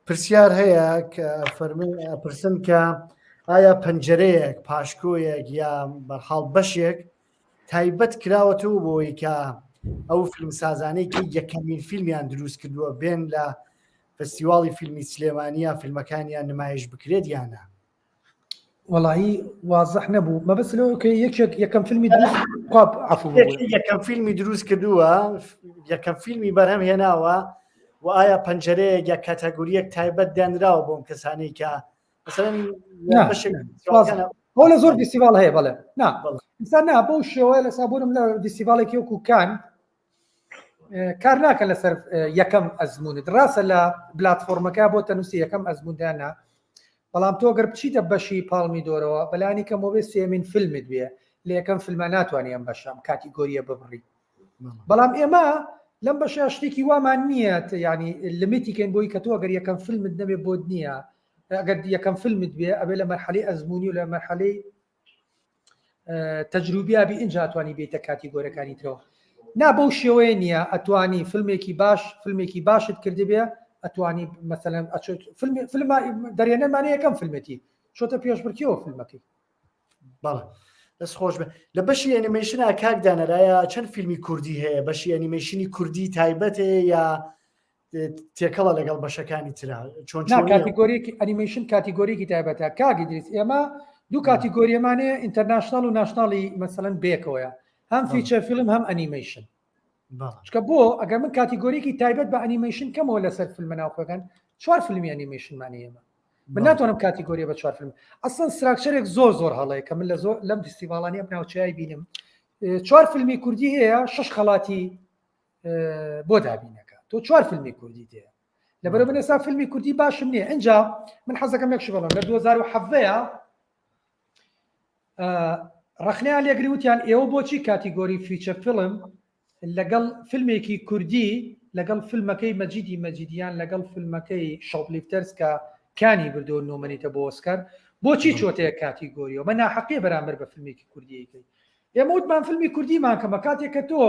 پرسیار هەیە کە پرسن کە ئایا پەنجەرەیەک پاشکۆیەک یا بەرحاڵ بەشێک تایبەت کراوەتەوە بۆی کە ئەو فیلمسازانەی کە یەکەمین فیلمیان دروست کردووە بێن لە فستیواڵی فیلمی سلێمانیە فیلمەکانیان نمایش بکرێت یانە وەڵایی وازەح نەبوو مەبەست لەوە کە یەکەم فیلمی یەکەم فیلمی دروست کردووە یەکەم فیلمی بەرهەم هێناوە و ئایا پەنجەرەیەک یا کاتەگوریەک تایبەت دانراوە بۆم کەسانەی کە بۆ لە زۆر فستیڤال هەیە بەڵێ نا بۆ شێوەیە لە سابوورم لە فستیڤالێکی وەکو کان کار ناکەن لەسەر یەکەم ئەزمونت ڕاستە لە پلاتفۆرمەکە بۆ تەنووسی یەکەم ئەزموندانە بەڵام تۆ گەر بچیتە بەشی پاڵمی دۆرەوە بەلانی کە مۆبێ سێمین فیلمت بێ لە یەکەم فیلمە ناتوانانی ئەم بەشەم کاتیگۆریە ببڕی بەڵام ئێمە لەم بەشە شتێکی وامان نییە ینی لمیتیکەین بۆی کە تۆ گەر یەکەم فیلمت نەبێ بۆت نییە ئەگەر یەکەم فیلمت بێ ئەبێ لە مەرحەلەی ئەزمونی و لە مەرحەلەی تەجروبیابی اینجا ئەتوانی بێتە کاتیگۆرەکانی ترەوە نا بەو شێوەیە نییە ئەتوانی فیلمێکی باشت کردی بێ ئەتوانی مەسەلەن فیلم دەرێنەمانە یەکەم فیلمەتی چۆتە پێشبڕکیەوە فیلمەکەی بەڵێ دەست خۆش بێ لە بەشی ئەنیمەیشنە کاک دانەرایە چەند فیلمی کوردی هەیە بەشی ئەنیمەیشنی کوردی تایبەتێ یا تێکەڵە لەگەڵ بەشەکانی ترا چۆن کاتیگۆریەکی ئەنیمەیشن کاتیگۆریەکی تایبەتە کاگی دریست ئێمە دوو کاتیگۆریەمانەیە ئینتەرناشنال و ناشناڵی مەسەلەن بێکەوەیە هەم فیچەر فیلم هەم ئەنیمەیشن چکە بۆ ئەگەر من کاتیگۆریەکی تایبەت بە ئەنیمەیشن کەمەوە لەسەر فیلمە ناوخۆکان 4 فیلمی ئەنیمەیشنمانە ئێمە من ناتوانم کاتیگۆریە بە 4 فیلم ئەسڵەن ستراکچەرێک زۆر هەڵەیە کە من لە زۆر لەم فستیڤاڵانە ناوچەیە بینم 4 فیلمی کوردی هەیە 6 خەڵاتی بۆ دابینەکە تۆ 4 فیلمی کوردی هەیە لەبەرەوە من ئێستا فیلمی کوردی باشم نییە اینجا من حەزەکەم یەکشی بەڵام لە 2017 ڕخنیان لێگری وتیان ئێوە بۆچی کاتیگۆری فیچە فیلم لەگەڵ فیلمێکی کوردی لەگەڵ فیلمەکەی مەجیدی مەجیدیان لەگەڵ فیلمەکەی شۆپلیفتەرز کە کانی بردۆ نۆمەنیتە بۆ ئۆسکار بۆچی چۆتەیە کاتیگۆریەوە من ناحەقی بەرامبەر بە فیلمێکی کوردیەکەی ئێمە وتمان فیلمی کوردیمان کەمە کاتێک کە تۆ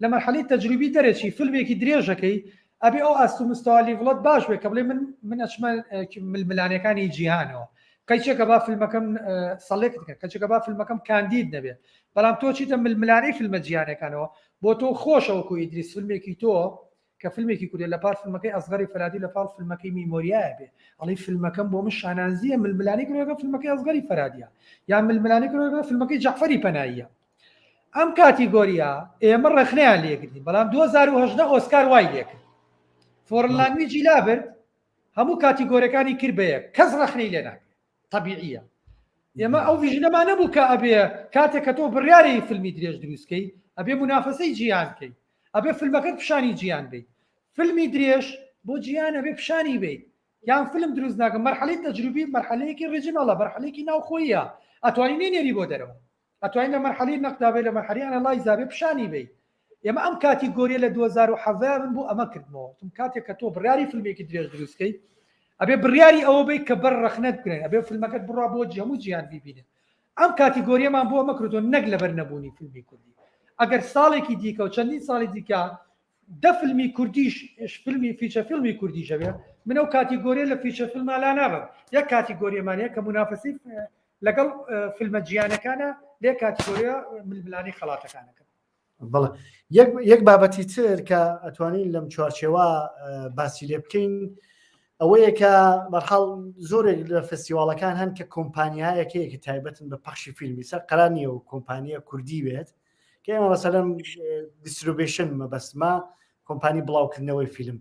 لە مەرحەلەی تەجروبی دەرەچی فیلمێکی درێژەکەی ئەبێ ئەو ئاست و مستەوالی وڵات باش بێ کە بڵێ من ئەچمە ململانەکانی جیهانەوە کەچێکە با فیلمەکەم سەڵێک دکە کەچێکە با فیلمەکەم کاندید نەبێت بەڵام تۆ چیتە ململانەی فیلمە جیهانەکانەوە بۆ تۆ خۆشەوەکو ئیدریس فیلمێکی تۆ کە فیلمێکی کوردی لە پار فیلمەکەی ئەزغەری فەرادی لە پاڵ فیلمەکەی میمۆریایە بێ ئەڵی فیلمەکەم بۆ من شانازیە ململانی کرۆگە فیلمەکەی ئەزغەری فەرادیە یان ململانی کرۆگە فیلمەکەی جەعفەری پەناییە ئەم کاتیگۆریە ئێمە ڕێخنەیان لێگرین بەڵام 2010 ئۆسکار وای لێکرد فۆرنلاندویجی لابرد هەموو کاتیگۆرەکانی کرد بەیەک کەس ڕەخنەی لێ ناکرێت طبیعیە ئێمە ئەو ڤیژنەمان نەبوو کە ئەبێ کاتێک کە تۆ بڕیاری فیلمی درێژ دروستکەی ئەبێ منافەسەی جیانکەی ئەبێ فیلمەکەت پیشانی جیان بیت فیلمی درێژ بۆ جیان ئەبێ پیشانی بیت یان فیلم دروست ناکەم مەرحەلەی تەجروبی مەرحەلەیەکی ڕێژنەڵە مەرحەلەیەکی ناوخۆیە ئەتوانین نێری بۆ دەرەوە ئەتوانین لە مەرحەلەی نەقدابێت لە مەرحەلەی ئەنەلایز ئەبێ پیشانی بیت ئێمە ئەم کاتیگۆریە لە 2017 من بۆ ئەمە کردمەوە کاتێک کە تۆ بڕیاری فیلمێکی درێژ دروستکەی ئەبێ بڕیاری ئەوە بیت کە بەر ڕەخنەت بکرێن ئەبێ فیلمەکەت بڕوا بۆ هەموو جیان بیبینێت ئەم کاتیگۆریەمان بۆ ئەمە کردو نەک لەبەر نەبوونی فیلمی کوردی ئەگەر ساڵێکی دیکە و چەندین ساڵی دیکە دە فیلمی کوردیش فیلمی فیچە فیلمی کوردیشە بێ من ئەو کاتیگۆریە لە فیچە فیلمە لا نابم یەک کاتیگۆریەمانەیە کە منافەسی لەگەڵ فیلمە جیانەکانە لێ کاتیگۆریە ململانی خەڵاتەکانەکە بەڵێ یەک بابەتی تر کە ئەتوانین لەم چوارچێوە باسی لێ بکەین ئەوەیە کە بەرحاڵ زۆرێک لە فستیواڵەکان هەن کە کۆمپانیایەکەیەکی تایبەتن بە پەخشی فیلمی سەر قەرار نییە و کۆمپانیە کوردی بێت کە ئێمە مەسەلەن دیستریبیوشن مەبەستمە کۆمپانی بڵاوکردنەوەی فیلم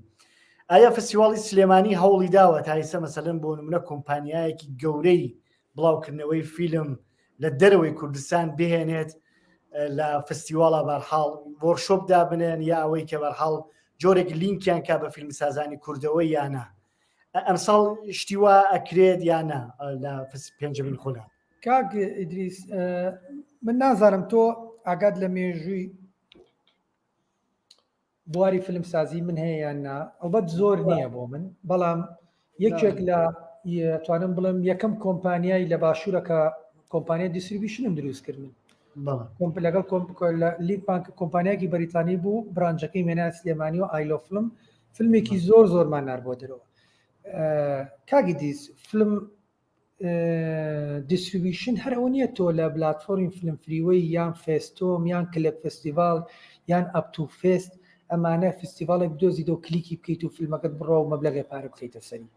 ئایا فستیواڵی سلێمانی هەوڵی داوە تا ئێستا مەسەلەن بۆ نمونە کۆمپانیایەکی گەورەی بڵاوکردنەوەی فیلم لە دەرەوەی کوردستان بهێنێت لە فستیواڵە بەرحاڵ وەرشۆپ دابنێن یا ئەوەی کە بەرحاڵ جۆرێک لینکیان کا بە فیلم سازانی کوردەوەی یانە ئەمساڵ شتیوا ئەکرێت یانە لە پێنجمین خۆدا کاک ئیدریس من نازانم تۆ ئاگات لە مێژووی بواری فیلم سازی من هەیە یاننا ئەوبەت زۆر نییە بۆ من بەڵام یەکێک لە توانم بڵم یەکەم کۆمپانیای لە باشوورەکە کۆمپانیای دیستریبیوشنم دروستکردن لەگەڵ لیپانک کۆمپانیایکی بەریتانی بوو برانجەکەی مێنا سلێمانی و ئایلۆ فیلم فیلمێکی زۆرمان نار بۆ دەرەوە کاگی دیس فیلم دیستریبیوشن هەر ئەوە نییە تۆ لە بلاتفۆرمی فیلم فریوەی یان فێستۆم یان کلێب فستیڤال یان ئەپتو فێست ئەمانە فستیڤالێک بدۆزیت و کلیکی بکەیت و فیلمەکەت بڕۆ و مەبلەغی پارە بکەیتە سەری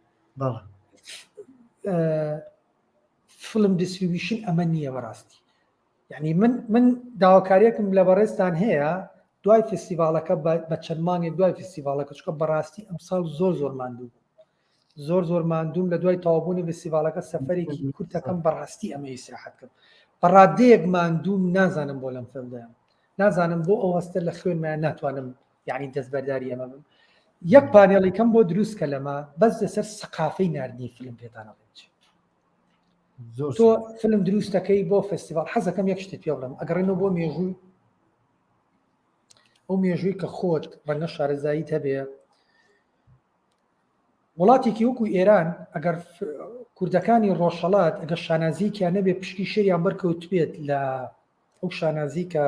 فیلم دیستریبیوشن ئەمە نییە بەڕاستی یعنی من داواکاریەکم لە بەڕێستان هەیە دوای فستیڤالەکە بە چەند مانگێک دوای فستیڤالەکە چکە بەڕاستی ئەمساڵ زۆر ماندوو زۆر ماندوم لە دوای تەواوبوونی فستیڤالەکە سەفەرێکی کورتەکەم بەڕاستی ئەمە ئیسراحەت کرد بەڕادەیەک ماندوم نازانم بۆ لەم فیلمدایە نازانم بۆ ئەو هەستە لە خوێنمان ناتوانم یعنی دەستبەرداری ئەمە بم یەک پانێڵی کەم بۆ دروست کە لەمە بەس لەسەر سەقافەی ناردنی فیلم پێتانە بچ تۆ فیلم دروستەکەی بۆ فستیڤال حەزەکەم یەک شتێک پێ بڵێم ئەگەڕێنەوە بۆ مێژووی ئەو مێژووی کە خۆت ڕەنگە شارەزاییت هەبێ وڵاتێکی وەکو ئێران ئەگەر کوردەکانی ڕۆژهەڵات ئەگەر شانازیکیان نەبێ پشتی شێریان بەرکەوت بێت لە ئەو شانازی کە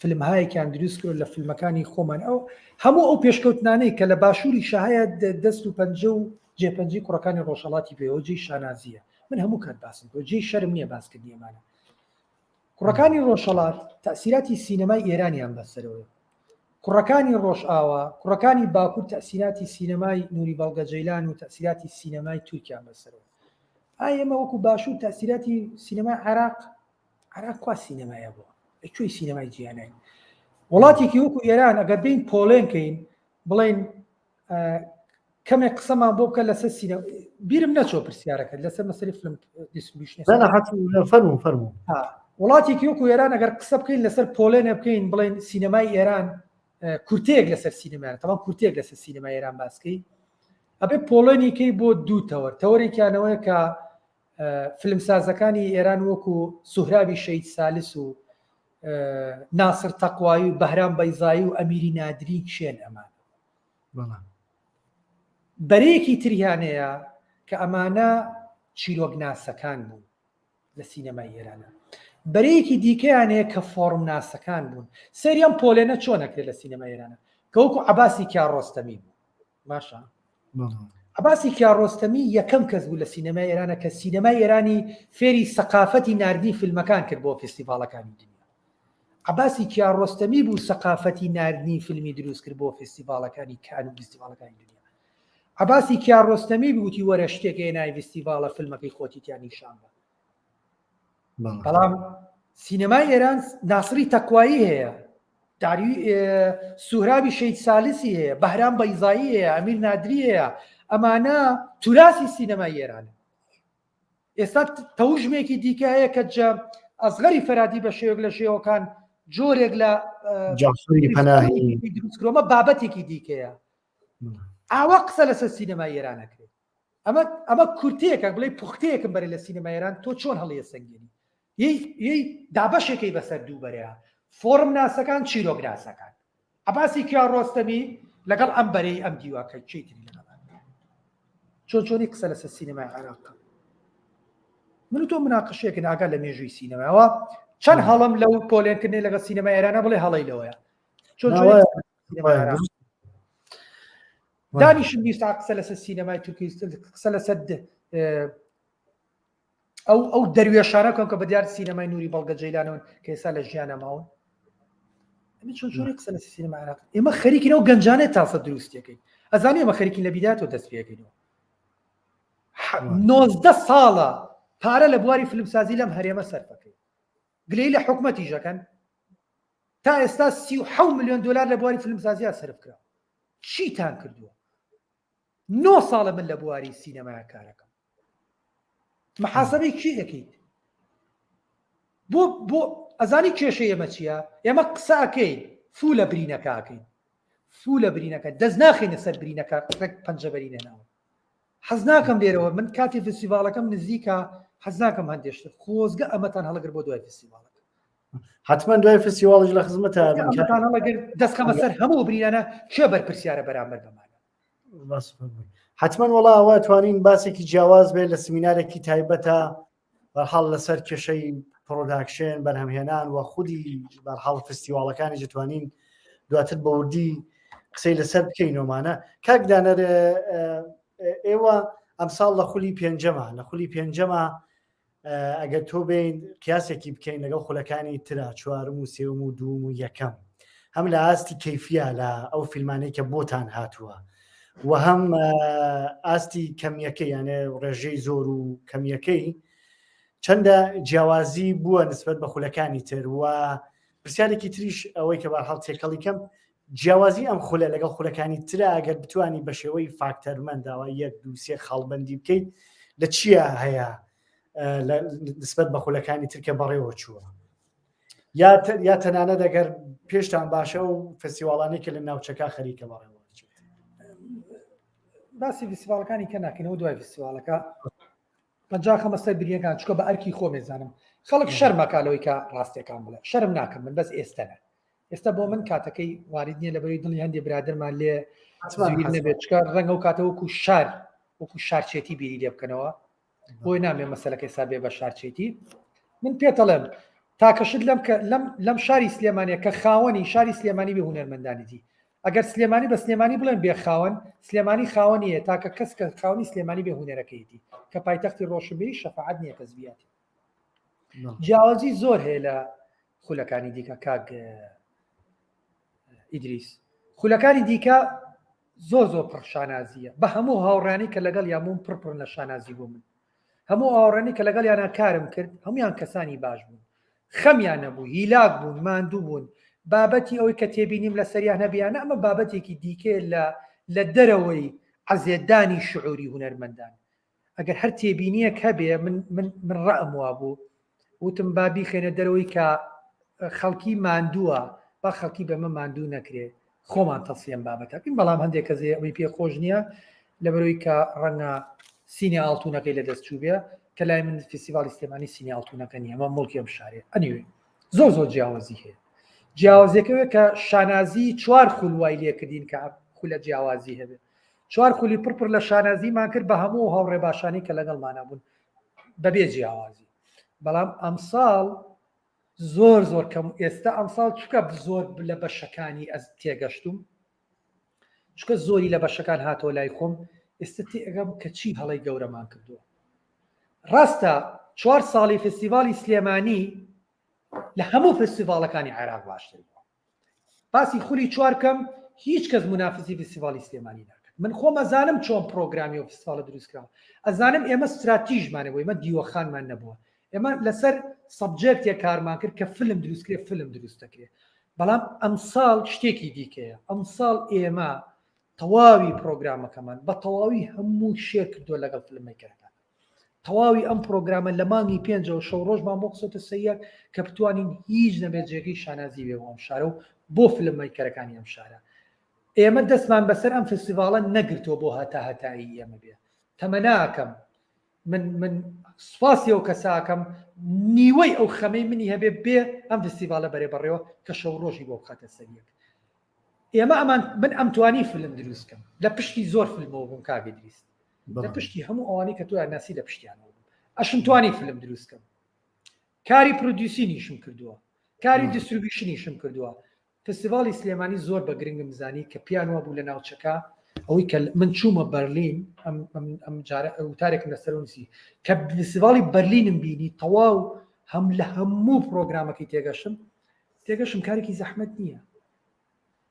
فیلمهایەکیان دروست کرد لە فیلمەکانی خۆمان ئەو هەموو ئەو پێشکەوتنانەی کە لە باشووری شایە دەست و پەنجە و جێپەنجی کوڕەکانی ڕۆژهەڵاتی پێەوە جێی شانازیە من هەموو کات باسم بۆ جێی شەرم نییە باسکردنی ئەمانە کوڕەکانی ڕۆژهەڵات تەسیراتی سینەمای ئێرانیان بەسەرەوە کوڕەکانی ڕۆژئاوا کوڕەکانی باکوور تەسیراتی سینەمای نووری بەڵگەجەیلان و تەسیراتی سینەمای تورکیان بەسەرەوە ئایا ئێمە وەکو باشوور تەسیراتی سینەمای عێراق کوا سینەمایە بووە کوێی سینەمای جیهانی وڵاتێکی وەکو ئێران ئەگەر بین پۆڵێنکەین بڵێن کەمێک قسەمان بۆ بکە لەسەر سینە بیرم نەچۆ پرسیارەکە لەسەر مەسەری فیلم دیستریبیوشن فەرموو وڵاتێکی وەکو ئێران ئەگەر قسە بکەین لەسەر پۆلێنە بکەین بڵێن سینەمای ئێران کورتەیەک لەسەر سینەمایە تەمام کورتێک لەسەر سینەمای ئێران باسکەی ئەبێ پۆلێنیکەی بۆ دوو تەوەرێکیانەوەی کە فیلمسازەکانی ئێران وەکو سوهرابی شەید سالس و ناسر تەقوایی و بەهرام بەیزایی و ئەمیری نادری کشێن ئەمان بەرەیەکی تریانەیە کە ئەمانە چیرۆک-ناسەکان بوون لە سینەمای ئێرانە بەرەیەکی دیکەیانەیە کە فۆڕم ناسەکان بوون سەریان پۆلێنە چۆنەکرێت لە سینەمای ئێرانە کە وەکو عەباسی کیارڕۆستەمی بوو باشە عەباسی کیارڕۆستەمی یەکەم کەس بوو لە سینەمای ئێرانە کە سینەمای ئێرانی فێری سەقافەتی ناردنی فیلمەکان کرد بۆ فستیڤاڵەکانی دنیا عباسی کیارڕۆستەمی بوو سەقافەتی ناردنی فیلمی دروست کرد بۆ فستیڤالەکانی کان و فستیڤالەکانی دنیا. عباسی کیارڕۆستەمی بووتی وەرە شتێک ناوی فستیڤالە فیلمەکەی خۆتیتیان نیشان بە. بەڵام سینەمای ئێران ناسری تەقوایی هەیە، سوهرابی شەید سالسی هەیە، بەهرام بەیزایی هەیە، ئەمیر نادری هەیە. ئەمانە توراسی سینەمای ئێرانە. ئێستا تەوژمێکی دیکە هەیە کە ئەزغەری فەرادی بە شێوەک لە شێوەکان جۆرێک لە جعفەری پەناهی دروستکرۆمە بابەتێکی دیکەیە. ئاوا قسە لەسەر سینەمای ئێران نەکرێت. ئەمە کورتەیەکە بڵێ پوختەیەکم بەرێ لە سینەمای ئێران تۆ چۆن هەڵەیە سەنگێنی یەی دابەشێکی بەسەر دووبەرەیە فۆرم ناسەکان چیرۆک ناسەکان. عەباسی کیارڕۆستەمی لەگەڵ ئەم بەرەی ئەم دیواکە چیتری لەگەڵ چۆنی قسە لەسەر سینەمای عێراقە. من و تۆ مناقشەیەکن ئاگا لە مێژووی سینەمایەوە چەند هەڵم لەو پۆلێنکردنی لەگەڵ سینەمای ئێرانە بڵێ هەڵەی لەوەیە دانیشم بیستا قسە لەسەر سینەمای تورکی قسە لەسەر ئەو دەروێشانە کەم کە بەدیار سینەمای نووری بەڵگە جەیلانەوەن کە ئێستا لە ژیانە ماون. چۆن قسە لەسەر سینەمای عێراق ئێمە خەریکینەوە گەنجانێت تاسە دروستیەکەی ئەزانێ ئێمە خەریکین لە بیداتەوە دەست پێکەینەوە 19 ساڵە پارە لە بواری فیلمسازی لەم هەرێمە سەرفەکەی گلەی لە حکومەتی ژەکەن تا ئێستا 37 ملیۆن دلار لە بواری فیلمسازیە سەرف کرا. چیتان کردووە؟ 9 ساڵە من لە بواری سینەمایە کارەکەم. محاسبەی چی دەکەیت؟ بۆ ئەزانی کێشە ئێمە چییە؟ ئێمە قسەکەین فوو لە برینەکەکەین فوو لە برینەکە دەست ناخینە سەر برینەکە پەنجە بەرینە ناوە. حەز ناکەم لێرەوە من کاتی فستیڤالەکەم نزیکە حەز ناکەم هەندێشتر خۆزگە ئەمەتان هەڵەگر بۆ دوای فستیڤالەکە. حتما دوای فستیڤاڵش لە خزمەتە هەڵەگر دەستخەمە سەر هەموو برینانە کێ بەرپرسیارە بەرامبەر بەمانە. حتما وەڵاوە توانین باسێکی جیاواز بێت لە سمینارێکی تایبەتە بەرحاڵ لەسەر کێشەی پرۆداکشن بەرهەمهێنان و خودی بەرحاڵ فستیڤاڵەکانی دەتوانین دواتر بە وردی قسەی لەسەر بکەینەوەمانە. کاک دانەر ئێوە ئەمساڵ لە خولی پێنجەمە لە خولی پێنجەمە ئەگەر تۆ بین قیاسێکی بکەین لەگەڵ خولەکانی ترە چوارم و سێوم و دووم و یەکەم هەم لە ئاستی کەیفیە لە ئەو فیلمانەی کە بۆتان هاتووە و هەم ئاستی کەمیەکەی یانێ ڕێژەی زۆر و کەمیەکەی چەندە جیاوازی بووە نسبەت بە خولەکانی تر و پرسیارێکی تریش ئەوەی کە بەرحاڵ تێکەڵی کەم جیاوازی ئەم خولە لەگەڵ خولەکانی ترە ئەگەر بتوانی بە شێوەی فاکتەرمەندەوە 1-2-3 خاڵبەندی بکەیت لە چییە هەیە نسبەت بە خولەکانی ترکە بەڕێوە چووە یا تەنانەت ئەگەر پێشتان باشە و فستیڤاڵانێک کە لە ناوچەکە خەریکە بەڕێوە باسی فستیڤاڵەکانی کە ناکەینەوە دوای فستیڤاڵەکە پەنجا خەمەستەر بریەکان چکە بە ئەرکی خۆمێزانم خەڵک شەرمەکالەوەی کە ڕاستیەکان بڵێ شەرم ناکەم من بەس ئێستەنە ئێستا بۆ من کاتەکەی وارد نییە لەبەری دڵی هەندێک برادرمان لێ نەبێت چکە ڕەنگە و کاتە وەکو شارچێتی بیری لێ بکەنەوە بۆی نامێ مەسەلەکەی سابێ بە شارچێتی من پێتەڵێم تاکەشت لەم شاری سلێمانیە کە خاوەنی شاری سلێمانی بێ هونەرمەندانیتی ئەگەر سلێمانی بە سلێمانی بڵێن بێ خاوەن سلێمانی خاوەنیە تاکە کەس کە خاوەنی سلێمانی بێ هونەرەکەیەتی کە پایتەختی ڕۆشنبیری شەفاعەت نییە کەسبیاتی جیاوازی زۆر هەیە لە خولەکانی دیکە کاک ئیدریس خولەکانی دیکە زۆر پڕ شانازیە بە هەموو هاوڕانی کە لەگەڵ یامون پڕ لە شانازی بوو من هەموو ئاوڕانی کە لەگەڵ یانە کارم کرد هەمویان کەسانی باش بوون خەمیان نەبوو هیلاک بوون ماندوو بوون بابەتی ئەوەی کە تێبینیم لە سەریان هەبیانە ئەمە بابەتێکی دیکە لە دەرەوەی عەزێدانی شعوری هونەرمەندان ئەگەر هەر تێبینیەک هەبێ من ڕەئم وا بوو وتم بابی خێنە دەرەوەی کە خەڵکی ماندووە با خەڵکی بەمە ماندوو نەکرێ خۆمان تەسیەم بابەتەکەین بەڵام هەندێک کەسێ ئەوەی پێخۆش نییە لەبەرەوەی کە ڕەنگە سینی ئاڵتونەکەی لە دەستچوو بێ کە لای من فستیڤاڵی سلێمانی سینی ئاڵتونەکە نییە ئەمە مڵکی ئەم شارێ ئەنیوێ زۆر جیاوازی هەیە جیاوازیەکەوێ کە شانازی 4 خولوای لێکردین کە خولە جیاوازی هەبێ 4 خولی پڕ لە شانازیمان کرد بە هەموو هاوڕێ باشانی کە لەگەڵمانە بوون بەبێ جیاوازی بەڵام ئەمساڵ زۆر کەم ئێستا ئەمساڵ چکە زۆر لە بەشەکانی ئەس تێگەشتوم چکە زۆری لە بەشەکان هاتەوە لای خۆم ئێستا تێگەم کە چی هەڵی گەورەمان کردووە ڕاستە 4 ساڵی فستیڤاڵی سلێمانی لە هەموو فستیڤالەکانی عێراق باشتر بووە. باسی خولی چوارکەم هیچ کەس منافسی فستیڤالی سلێمانی ناکات. من خۆم ئەزانم چۆن پرۆگرامی و فستیڤالە دروستکراوە، ئەزانم ئێمە استراتیژمانە بوو، ئێمە دیوەخانمان نەبووە، ئێمە لەسەر سەبجێکتێک کارمان کرد کە فیلم دروستکرێ فیلم دروست دەکرێت. بەڵام ئەمساڵ شتێکی دیکەیە، ئەمساڵ ئێمە تەواوی پرۆگرامەکەمان بە تەواوی هەموو شێر کردووە لەگەڵ فیلمێکەکان. تەواوی ئەم پرۆگرامە لە مانگی 5 شەو ڕۆژمان بۆ قسەتە سەیەک کە بتوانین هیچ نەبێت جێگەی شانازی بێ ئەم شارە و بۆ فیلمەکەرەکانی ئەم شارە. ئێمە دەستمان بەسەر ئەم فستیڤالە نەگرتووە بۆ هەتایی ئێمە بێ. تەمەناکەم من سوپاسی ئەو کەساکەم نیوەی ئەو خەمەی منی هەبێ بێ ئەم فستیڤالە بەرێ بڕێەوە کە شەو ڕۆژی بۆ بخاتە سەریەک. ئێمە ئەمان من ئەمتوانی فیلم دروستکەم لە پشتی زۆر فیلمەوە بووم کاگە دریست، لە پشتی هەموو ئەوانی کە تۆ ناسی لە پشتیانەوە بووم. ئەشم توانی فیلم دروستکەم، کاری پرۆدیوسینیشم کردووە، کاری دیستریبیوشنیشم کردووە. فستیڤالی سلێمانی زۆر بە گرنگم زانی کە پیان وا بوو لە ناوچەکە ئەوەی کە من چوومە بەرلین ئەم جارە وتارێکم لەسەر نووسی کە فستیڤالی بەرلینم بینی تەواو هەم لە هەموو پرۆگرامەکەی تێگەشم کارێکی زەحمەت نییە.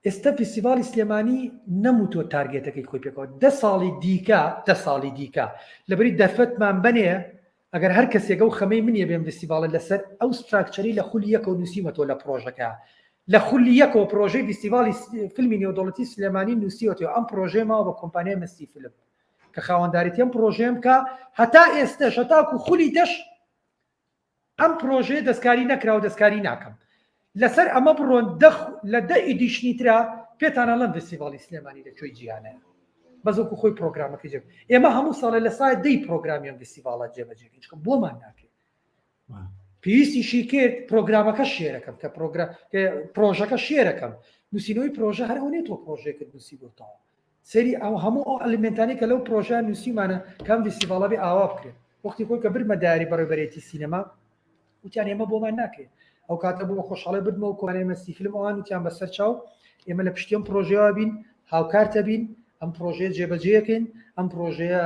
ئێستا فستیڤالی سلێمانی نەموتۆ تارگێتەکەی خۆی پێکەوە 10 ساڵی دیکە لەبەری دەرفەتمان بنێ ئەگەر هەر کەسێکە و خەمەی منیە بێم فستیڤالە لەسەر ئەو ستراکچەری لە خولی یەکەوە نووسیمەتۆ لە پرۆژەکە لە خولی یەکەوە پرۆژەی فستیڤالی فیلمی نێودەوڵەتی سلێمانی نووسیوەتەوە ئەم پرۆژێ ماوە بە کۆمپانیای مستی فیلم کە خاوەنداریتی ئەم پرۆژێم کە هەتا ئێستش هەتاکو خولی دەش ئەم پرۆژێ دەستکاری نەکرا و دەستکاری ناکەم. لەسەر ئەمە بڕۆن لە 10 ئیدیشنی ترا پێتانەڵەن فستیڤالی سلێمانی لەکوێی جیهانەیە بەزۆکو خۆی پرۆگرامەکەی جێ ئێمە هەموو ساڵە لە سای 10 پرۆگرامیان فستیڤالە جێبەجێکەین چکە بۆمان ناکرێت. پێویستیشی کرد پرۆگرامەکە شێرەکەم کە پرۆژەکە شێرەکەم نووسینەوەی پرۆژە هەر ئەو نێت تۆ پرۆژێکت نووسی بۆتەوە سەری ئەو هەموو ئەو ئەلیمنتانی کە لەو پرۆژە نووسیمانە کەم فستیڤالە بێ ئاوا بکرێت. وەختی خۆی کە برمە داری بەڕێوەبەرێتی سینەما وتیان ئێمە بۆمان ناکرێت. ئەو کاتە بۆ خۆشحاڵی بردمەوە کۆمپانیای مستی فیلم ئەوان وتیان بەسەر چاو ئێمە لە پشتیەم پرۆژەوە بین هاوکارتە بین ئەم پرۆژەیە جێبەجێەکەین ئەم پرۆژەیە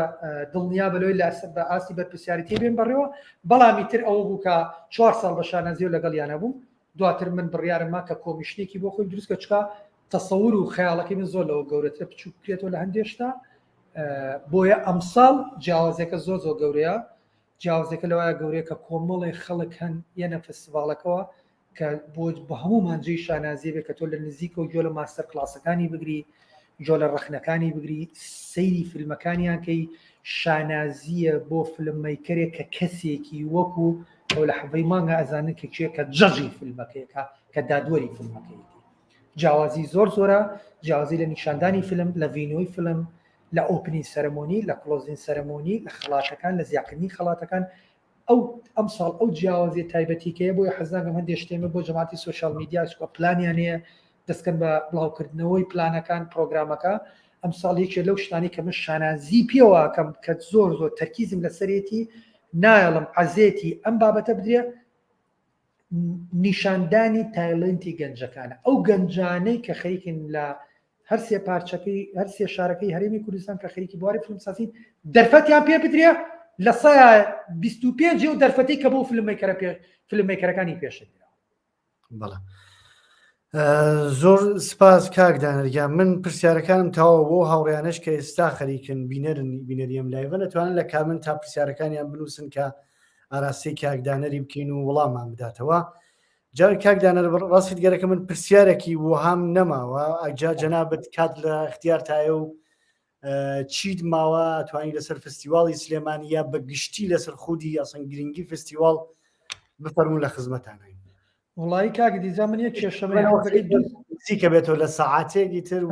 دڵنیا بەلۆی بە ئاسی بەرپرسیاریتی بێن بڕێەوە. بەڵامی تر ئەوە بوو کە 4 ساڵ بە شانازی و لەگەڵ یانە بووم. دواتر من بڕیارم ما کە کۆمیشنێکی بۆ خۆی دروستکە چکە تەسەور و خەیاڵەکەی من زۆر لەوە گەورەترە بچوو بکرێتەوە لە هەندێشتا. بۆیە ئەمساڵ جیاوازەکە زۆر گەورەیە. جیاوازەکە لەوایە گەورەیە کە کۆمەڵی خەڵک هەن یەنە فستیڤالەکەەوە کە بۆ هەموو مانجەی شانازی بێت کە تۆ لە نزیکە و جۆ لە ماستەر کلاسەکانی بگری جۆ لە ڕەخنەکانی بگری سەیری فیلمەکانیان کەی شانازیە بۆ فیلممیکەرێک کە کەسێکی وەکو ئەو لە حەڤەی مانگە ئەزانن کە چێ کە جەژی فیلمەکەیەکە کە دادوەری فیلمەکەیەتی. جیاوازی زۆرە جیاوازی لە نیشاندانی فیلم لە ڤینۆی فیلم لە ئۆپنی سەرمۆنی لە کلۆزین سەرمۆنی لە خڵاتەکان لە زیاکردنی خڵاتەکان ئەم ساڵ ئەو جیاوازی تایبەتیکەیە بۆی حەزانگەم هەندێک شتێمە بۆ جەماعەتی سۆشیال میدیا چکە پلانیانەیە دەستکەن بە بڵاوکردنەوەی پلانەکان پرۆگرامەکە. ئەم ساڵ یەکێ لەو شتانی کە من شانازی پێوەکەم کە زۆر تەرکیزم لەسەرێتی نایڵم عەزێتی ئەم بابەتە بدرێ نیشاندانی تایلنتی گەنجەکانە ئەو گەنجانەی کە خەریکن لە هەرسێ پارچەکەی هەرسێ شارەکەی هەرێمی کوردستان کە خەریکی بواری فیلمسازی دەرفەتیان پێ بدرێ لە سایە 25 و دەرفەتی کە بۆ فیلممیکەرەکانی پێشدرا. بەڵێ زۆر سپاس کاک دانەرگیان. من پرسیارەکانم تەواو بۆ هاوڕێیانش کە ئێستا خەریکن بینەریم لایڤە نەتوانن لە کامن تا پرسیارەکانیان بنووسن کە ئاراستەی کاک دانەری بکەین و وەڵاممان بداتەوە. جار کاک دانەر ڕاستیت گەرەکە من پرسیارێکی وەهام نەماوە ئەجا جەنابەت کات لە اختیارتایە و چیت ماوە توانی لەسەر فستیواڵی سلێمانی یا بەگشتی لەسەر خودی یاسن گرنگی فستیواڵ بفەرمون لە خزمەتانین. وڵی کاک دیزا من یەک کێشەمەیە بێتەوە لە سەعاتێکی تر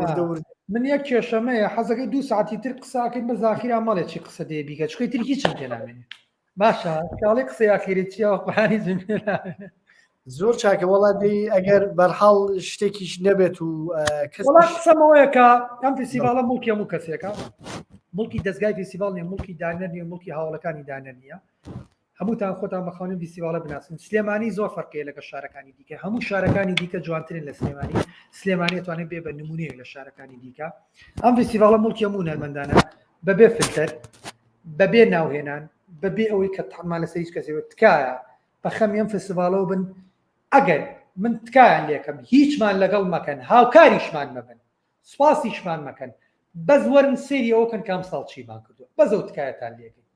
من یەک کێشەمەیە حەزەکەی 2 ساعتی تر قساکەین بە زاخیرا ماڵێکی قسە دێ بیکە چکەی تر هیچم پێنامێنێ باشە کاڵی قسەی ئاخیرێتیەوە بەهانی زمێنە زۆر چاکە وڵاتی ئەگەر بەرحاڵ شتێکیش نەبێت و قسەمەوەیە کە ئەم فستیڤالە مڵکی هەموو کەسێکە مڵکی دەستگای فستیڤال نیە مڵکی دانەر نیە مڵکی هاوڵەکانی دانەر نیە هەمووتان خۆتان بەخواونین فستیڤالە بناسن. سلێمانی زۆر فەرقەیە لەگە شارەکانی دیکە هەموو شارەکانی دیکە جوانترین لە سلێمانی توانێت بێ بە نمونەیەک لە شارەکانی دیکە. ئەم فستیڤالە مڵکی هەموو هەرمەندانە بەبێ فلتەر بەبێ ناوهێنان بەبێ ئەوەی کە تەمان لەسەر هیچ کەسێک تکایە بە خەمی ئەم فستیڤالەوە بن ئەگەر من تکایان لێکم هیچمان لەگەڵ مەکەن هاوکاریشمان مەبن سوپاسیشمان مەکەن بەس وەرن سێری ئەوکەن کام ساڵ چیمان کردو بەز ئەو تکایەتان لێکن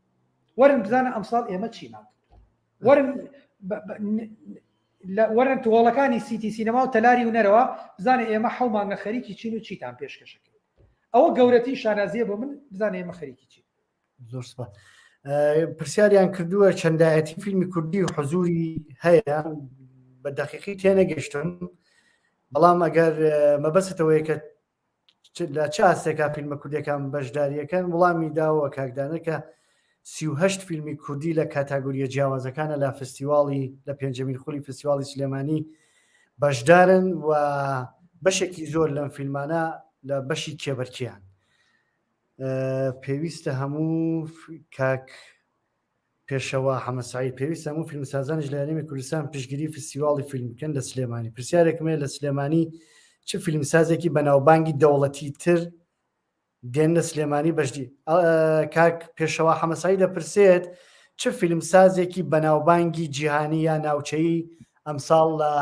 وەرن بزانە ئەم ساڵ ئێمە چیمان کردو وەرن تۆڵەکانی سیتی سینەما و تەلاری هونەرەوە بزانێ ئێمە حەومانگە خەریکی چین و چیتان پێشکەشەکەین ئەوە گەورەتی شانازیە بۆ من بزانێ ئێمە خەریکی چین زۆر سپاس پرسیاریان کردووە چەندایەتی فیلمی کوردی و حزوری هەیە بە دەقیقی تێنەگەشتم بەڵام ئەگەر مەبەستەوەی کە لە چ ئاستێکا فیلمە کوردیەکان بەشداریەکەن وڵامی داوە کاکدانەکە 38 فیلمی کوردی لە کاتاگۆریە جیاوازەکانە لە فستیواڵی لە پێنجەمین خولی فستیواڵی سلێمانی بەشدارن و بەشێکی زۆر لەم فیلمانە لە بەشی کێبەرکیان پێویستە هەموو کاک پێشەوە حەمەسعید پێویستە هەموو فیلمسازانش لە یانەمی کوردستان پشتگیری فستیواڵی فیلم بکەن لە سلێمانی پرسیارێکمێ لە سلێمانی چ فیلمسازێکی بەناوبانگی دەوڵەتی تر دێن لە سلێمانی بەشدی کاک پێشەوە حەمەسعید دەپرسێت چ فیلمسازێکی بەناوبانگی جیهانی یا ناوچەیی ئەمساڵ لە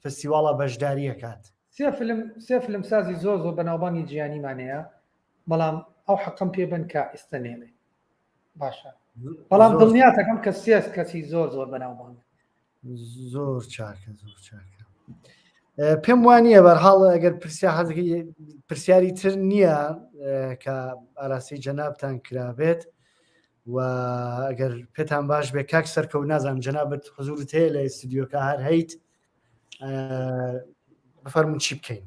فستیواڵە بەشداری ئەکات سێ فیلمسازی زۆر زۆر بەناوبانگی جیهانیمانەیە بەڵام ئەو حەقم پێ بن کە ئێستەنێڵێ باشە بەڵام دڵنیاتەکەم کە سێ کەسی زۆر زۆر بەناوبانگ زۆر چاکە زۆر چاکە پێم وانە بەرحاڵ ئەگەر پرسیاری تر نییە کە ئاراسی جەنابتان کرابێت و ئەگەر پێتان باش بێ کاک سەرکەوت نازانم جەنابەت حزورت هەیە لە ئستودیۆکە هەر هەیت بفەرمون چی بکەین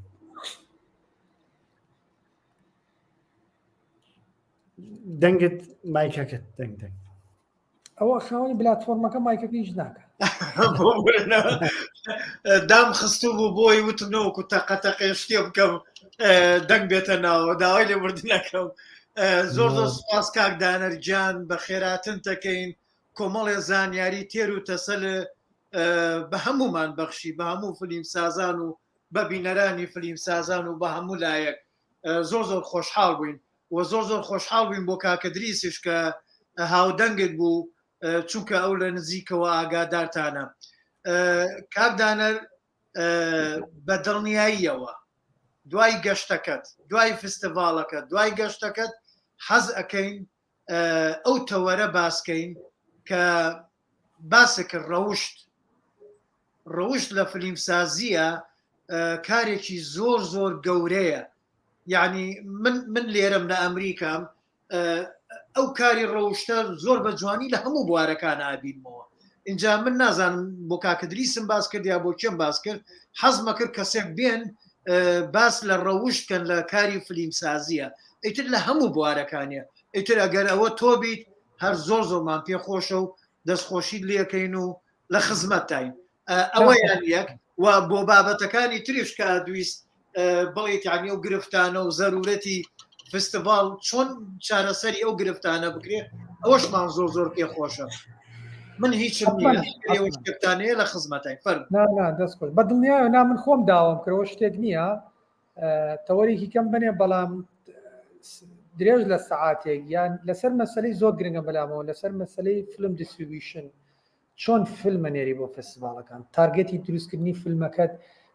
دەنگت مایکەکەت دەنگ ئەوە خاوەنی بلاتفۆرمەکە مایکەکە هیچ ناکە دام خستوو بوو بۆی وتنەوەکو تەقەتەقێ شتێ بکەم دەنگ بێتە ناوە داوای لێبوردنەکەم زۆر زۆر سوپاس کاک دانەرجان بە خێراتن دەکەین کۆمەڵێ زانیاری تێر و تەسەل بە هەمومان بەخشی بە هەموو فیلمسازان و بە بینەرانی فیلمسازان و بە هەموو لایەک زۆر زۆر خۆشحاڵ بووین و زۆر زۆر خۆشحاڵ بووین بۆ کاکە دریسیش کە هاودەنگت بوو چونکە ئەو لە نزیکەوە ئاگادارتانە کاک دانەر بە دڵنیاییەوە دوای گەشتەکەت دوای فستیڤاڵەکە دوای گەشتەکەت حەز ئەەکەین ئەو تەوەرە باسکەین کە باسێکرد ڕەوشت لە فیلمسازیە کارێکی زۆر زۆر گەورەیە یعنی من لێرەم لە ئەمریکام ئەو کاری ڕەوشتە زۆر بە جوانی لە هەموو بوارەکان ئابینمەوە اینجا من نازانم بۆ کاکەدریسم باس کرد یا بۆ کێم باس کرد حەزمە کرد کەسێک بێن باس لە ڕەوشتکەن لە کاری فیلمسازیە ئیتر لە هەموو بوارەکانیە ئیتر ئەگەر ئەوە تۆ بیت هەر زۆر زۆرمان پێخۆشە و دەستخۆشی لێکەین و لە خزمەتین ئەوە یان یەک و بۆ بابەتەکانی تریش کە دویست بڵێت یعنی ئەو گرفتانە و زەرورەتی فستیڤاڵ چۆن چارەسەری ئەو گرفتانە بکرێت ئەوەشمان زۆر زۆر پێخۆشە من هیچم نییە لە خزمەتین فەرم دەستخۆش بە دڵنیایە نا من خۆم داوام کردەوە شتێک نییە تەوەریکی کەم بنێ بەڵام درێژ لە سەعاتێک یان لەسەر مەسلەی زۆر گرنگە بەلامەوە لەسەر مەسلەی فیلم دیستریبیوشن چۆن فیلمە نێری بۆ فستیڤاڵەکان تارگەتی دروستکردنی فیلمەکەت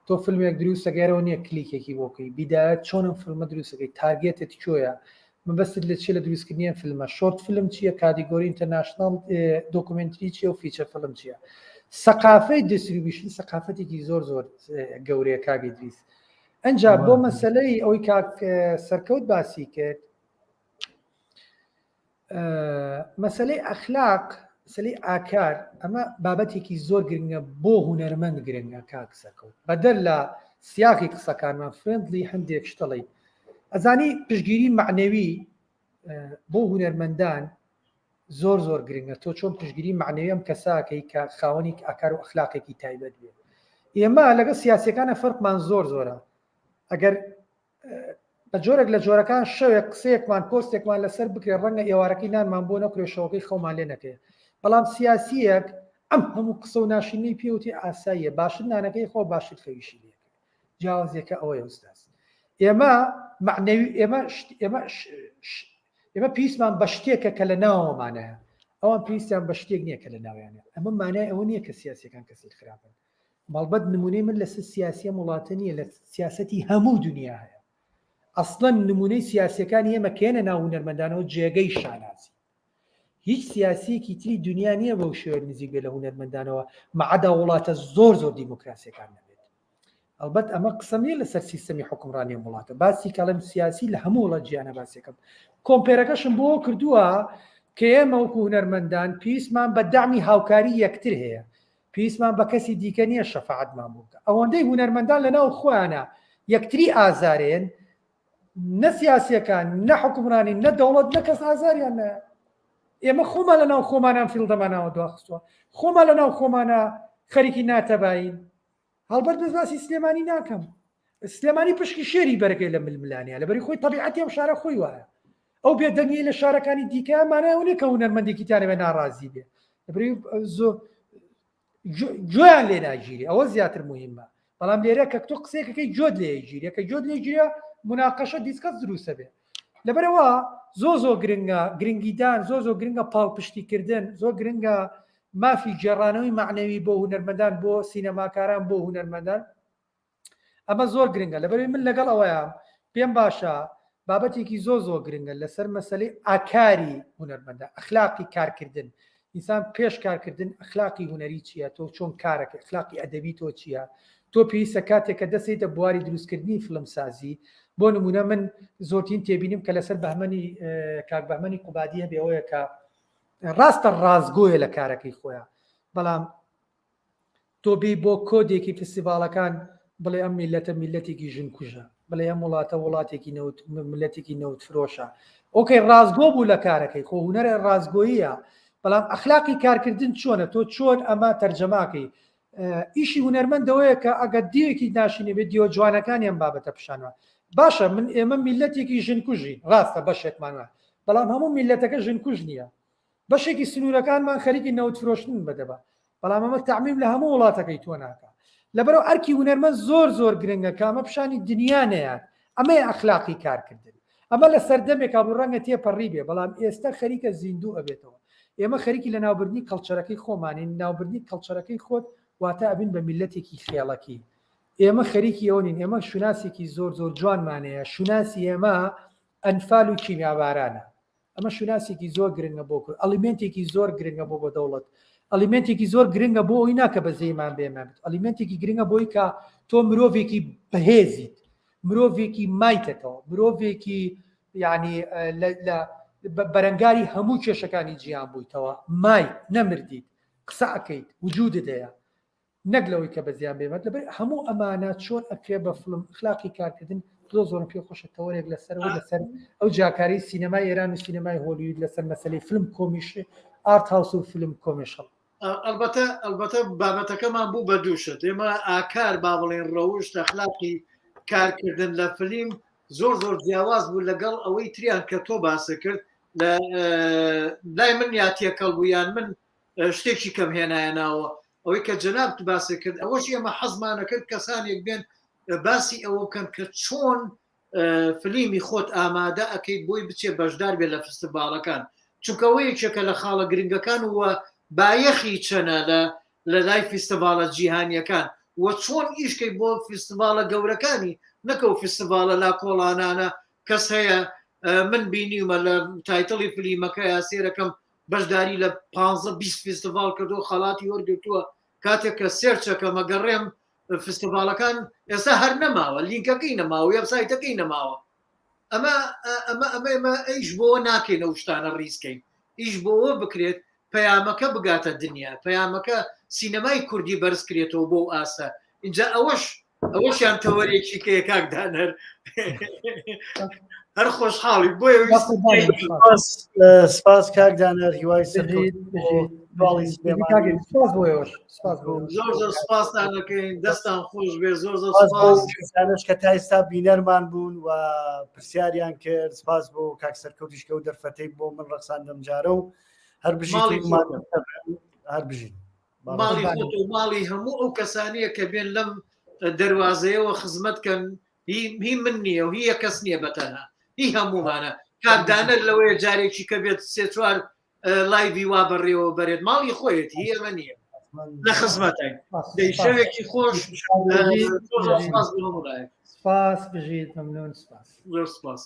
تۆ فیلمێک دروست دەگەرەوە نییە کلیکێکی بۆکەی بیدایەت چۆنم فیلمە دروستەکەی تارگێتت کوێیە مەبەستت لە چی لە دروستکردنیە فیلمە شۆرت فیلم چییە کاتیگۆری ئینتەرناشنال دۆکومنتری چیە و فیچە فیلم چییە سەقافەی دیستریبیوشن سەقافەتێکی زۆر زۆر گەورەیە کاگی دریست ئەنجا بۆ مەسلەی ئەوەی کاک سەرکەوت باسی کرد مەسلەی ئەخلاق مەسلەی ئاکار ئەمە بابەتێکی زۆر گرنگە بۆ هونەرمەند گرنگە کاک سەرکەوت بەدەر لە سیاقی قسەکانمان فرێندلی هەندێک شتەڵی ئەزانی پشتگیری معنەوی بۆ هونەرمەندان زۆر زۆر گرنگە تۆ چۆن پشتگیری معنەوی ئەم کەساکەی کە خاوەنی ئاکار و ئەخلاقێکی تایبەت بێ ئێمە لەگە سیاسەکانە فەرقمان زۆر زۆرە ئەگەر بە جۆرێک لە جۆرەکان شەوێک قسەیەکمان پۆستێکمان لەسەر بکرێ ڕەنگە ئێوارەکەی نانمان بۆ نەکرێ شەوەکەی خەومان لێ نەکەێ بەڵام سیاسیەک ئەم هەموو قسە و ناشینەی پێوتی ئاساییە باشتر نانەکەی خۆ باشتر خەویشی لێ جیاوازیەکە ئەوەیە ئوستاز ئێمە معنەوی ئێمە پێویستمان بە شتێکە کە لە ناوەمانەیە ئەوان پێویستیان بە شتێک نییە کە لە ناویانە ئەمە مانای ئەوە نییە کە سیاسەکان کەسی خراپن مەڵبەت نمونەی من لەسەر سیاسیە وڵاتە نیە لە سیاسەتی هەموو دنیا هەیە ئەسڵەن نمونەی سیاسیەکانی ئێمە کێنە ناو هونەرمەندانەوە جێگەی شانازی هیچ سیاسیەکی تری دنیا نییە بەو شێوە نزیک بێ لە هونەرمەندانەوە مەعەدا وڵاتە زۆر دیموکراسیەکان نەبێت ئەلبەت ئەمە قسەم نیە لەسەر سیستەمی حکومڕانی وڵاتە باسی کەڵم سیاسی لە هەموو وڵات گیانە باسیەکەم کۆمپێرەکەشم بۆ کردووە کە ئێمە وەکو هونەرمەندان پێویستمان بە دامی هاوکاری یەکتر هەیە پێویستمان بە کەسی دیکە نییە شەفاعەتمان بووکە ئەوەندەی هونەرمەندان لەناو خۆیانە یەکتری ئازارێن نە سیاسیەکان نە حکومڕانی نە دەوڵەت نە کەس ئازاریان نایە ئێمە خۆمان لەناو خۆمانان فیلدەمانەوە دواخستووە خۆمان لەناو خۆمانە خەریکی ناتەباین هەڵبەت بەزاسی سلێمانی ناکەم سلێمانی پشکی شێری بەرەکەی لە ململانیە لەبەری خۆی تەبیعەتی ئەم شارە خۆی وایە ئەو بێدەنگی لە شارەکانی دیکەمانە ئەوەیە کە هونەرمەندێکی تانەوێ ناڕازی بێ لەبەری جۆیان لێ ناگیری ئەوە زیاتر مهمە بەڵام لێرە کە تۆ قسێکەکەی جۆت لێ گیری کە جۆت لێ گیرە مناقەشە دیسکەس دروستە بێ لەبەرەوە زۆر گرنگە گرنگیدان زۆر گرنگە پاڵپشتیکردن زۆر گرنگە مافی گێڕانەوەی معنەوی بۆ هونەرمەندان بۆ سینەماکاران بۆ هونەرمەندان ئەمە زۆر گرنگە لەبەر من لەگەڵ ئەوەیە پێم باشە بابەتێکی زۆر گرنگە لەسەر مەسەلەی ئاکاری هونەرمەندە ئەخلاقی کارکردن ئینسان پێش کارکردن ئەخلاقی هونەری چییە تۆ چۆن کارەکە ئەخلاقی ئەدەبی تۆ چییە تۆ پێویستە کاتێک کە دەستێتە بواری دروستکردنی فلمسازی بۆ نمونە من زۆرترین تێبینیم کە لەسەر بەهمەنی کاک بەهمەنی قوبادیە بێەوەیە کە ڕاستە ڕازگۆیە لە کارەکەی خۆیان بەڵام تۆ بێ بۆ کۆدێکی فستیڤالەکان بڵێ ئەم میلەتە میلەتێکی ژن کوژە بڵێ ئەم وڵاتە وڵاتێکی ملەتێکی نەوت فرۆشە ئۆکەی ڕازگۆ بوو لە کارەکەی خۆ هونەرە ڕازگۆییە بەڵام ئەخلاقی کارکردن چۆنە تۆ چۆن ئەمە تەرجەماکەی ئیشی هونەرمەندەوەیە کە ئەگە دیوێکی ناشینێ بێت دیۆ جوانەکانیان بابەتە پیشانەوە باشە من ئێمە میلەتێکی ژن کوژی ڕاستە بەشێکمانە بەڵام هەموو میلەتەکە ژن کوژ نییە بەشێکی سنوورەکانمان خەریکی نەوت فرۆشتن بەدەبە بەڵام ئەمە تعمیم لە هەموو وڵاتەکەی تۆ ناکە لەبەرەوە ئەرکی هونەرمەند زۆر گرنگە کامە پیشانی دنیانەیە ئەمەی ئەخلاقی کارکردن ئەمە لە سەردەمێکا بوو ڕەنگە تێپەڕی بێ بەڵام ئێستا خەریکە زیندوو ئەبێتەوە ئێمە خەریکی لە ناوبردنی کەڵچەرەکەی خۆمانین ناوبردنی کەڵچەرەکەی خۆت واتە ئەبین بە میلەتێکی خێڵەکی ئێمە خەریکی ئەوە نین ئێمە شوناسێکی زۆر جوانمانەیە شوناسی ئێمە ئەنفال و کیمیابارانە ئەمە شوناسێکی زۆر گرنگە بۆ کرد ئەلیمنتێکی زۆر گرنگە بۆ دەوڵەت ئەلیمنتێکی زۆر گرنگە بۆ ئەوی ناکە بە زەیمان بێمان ئەلیمنتێکی گرنگە بۆی کە تۆ مرۆڤێکی بەهێزیت مرۆڤێکی مایتەتەوە مرۆڤێکی یعنی لە بەرەنگاری هەموو کێشەکانی جیان بوویتەوە مای نەمردیت قسە ئەەکەیت وجودت هەیە نەک لەوەی کە بەزیان بێمەت لەبەر هەموو ئەمانە چۆن ئەکرێ بە فلم خلاقی کارکردن زۆر پێ خۆشە تەوەرێک لەسەرەوە لەسەر ئەو جاکاری سینەمای ئێران و سینەمای هۆلیوود لەسەر مەسەلەی فلم کۆمیش ئارت هاوس و فلم کۆمیشڵ ئەلبەتە بابەتەکەمان بوو بە دووشت ئێمە ئاکار با بڵێن ڕەوشت ئەخلاقی کارکردن لە فلیم زۆر جیاواز بوو لەگەڵ ئەوەی تریان کە تۆ باسە کرد لای من یا تێکەڵ بوویان من شتێکی کەم هێنایەناوە ئەوەی کە جەناب باسە کرد ئەوەش ئێمە حەزمانە کرد کەسانێک بێن باسی ئەوە بکەن کە چۆن فلیمی خۆت ئامادە ئەەکەیت بۆی بچێ بەشدار بێت لە فستیڤالەکان چونکەوەیەکێکە لە خاڵە گرنگەکان وە بایەخی چەنە لە لای فستیڤالە جیهانیەکان وە چۆن ئیشکەی بۆ فستیڤالە گەورەکانی نەکە و فستیڤالە لا کۆڵانانە کەس هەیە من بینیمە لە تایتڵی فلیمەکە یا سێرەکەم بەشداری لە 15-20 فستیڤال کردو خەڵاتی وەرگرتووە کاتێک کە سێرچەکە مەگەڕێم فستیڤالەکان ئێستا هەر نەماوە لینکەکەی نەماوە وێبسایتەکەی نەماوە ئەمە ئەیش بۆوە ناکەینە شتانە ڕیسکەین ئیش بۆەوە بکرێت پەیامەکە بگاتە دنیا پەیامەکە سینەمای کوردی بەرزکرێتەوە بۆ ئاسە اینجا ئەوەشیان تەوەرێکی کە کاکدانەر هەر خۆشحاڵی بۆیە سپاس کاکدانەر هیوای زۆر سپاسدانەکەین دەستان خۆش بێ زۆر سپاسانش کە تا ئێستا بینەرمان بوون و پرسیاریان کرد سپاس بۆ کاک سەرکەوتیشکە و دەرفەتەی بۆ من ڕەخساندەم جارە و هەر بژین ماڵی هەموو ئەو کەسانیە کە بێن لەم دەواازەیەوە خزمەتکەن هی من نییە و هی کەس نییە بەتەنها هی هەمومانە کاکدانەر لەوەیە جارێکی کە بێت 3-4 لایڤی وا بەڕێەوە بەرێت ماڵی خۆیەتی ئێمە نییە لە خزمەتای شەوێکی خۆش زۆر سپاس بۆ هەموو لایەک سپاس بژیت مەمنون سپاس زۆر سپاس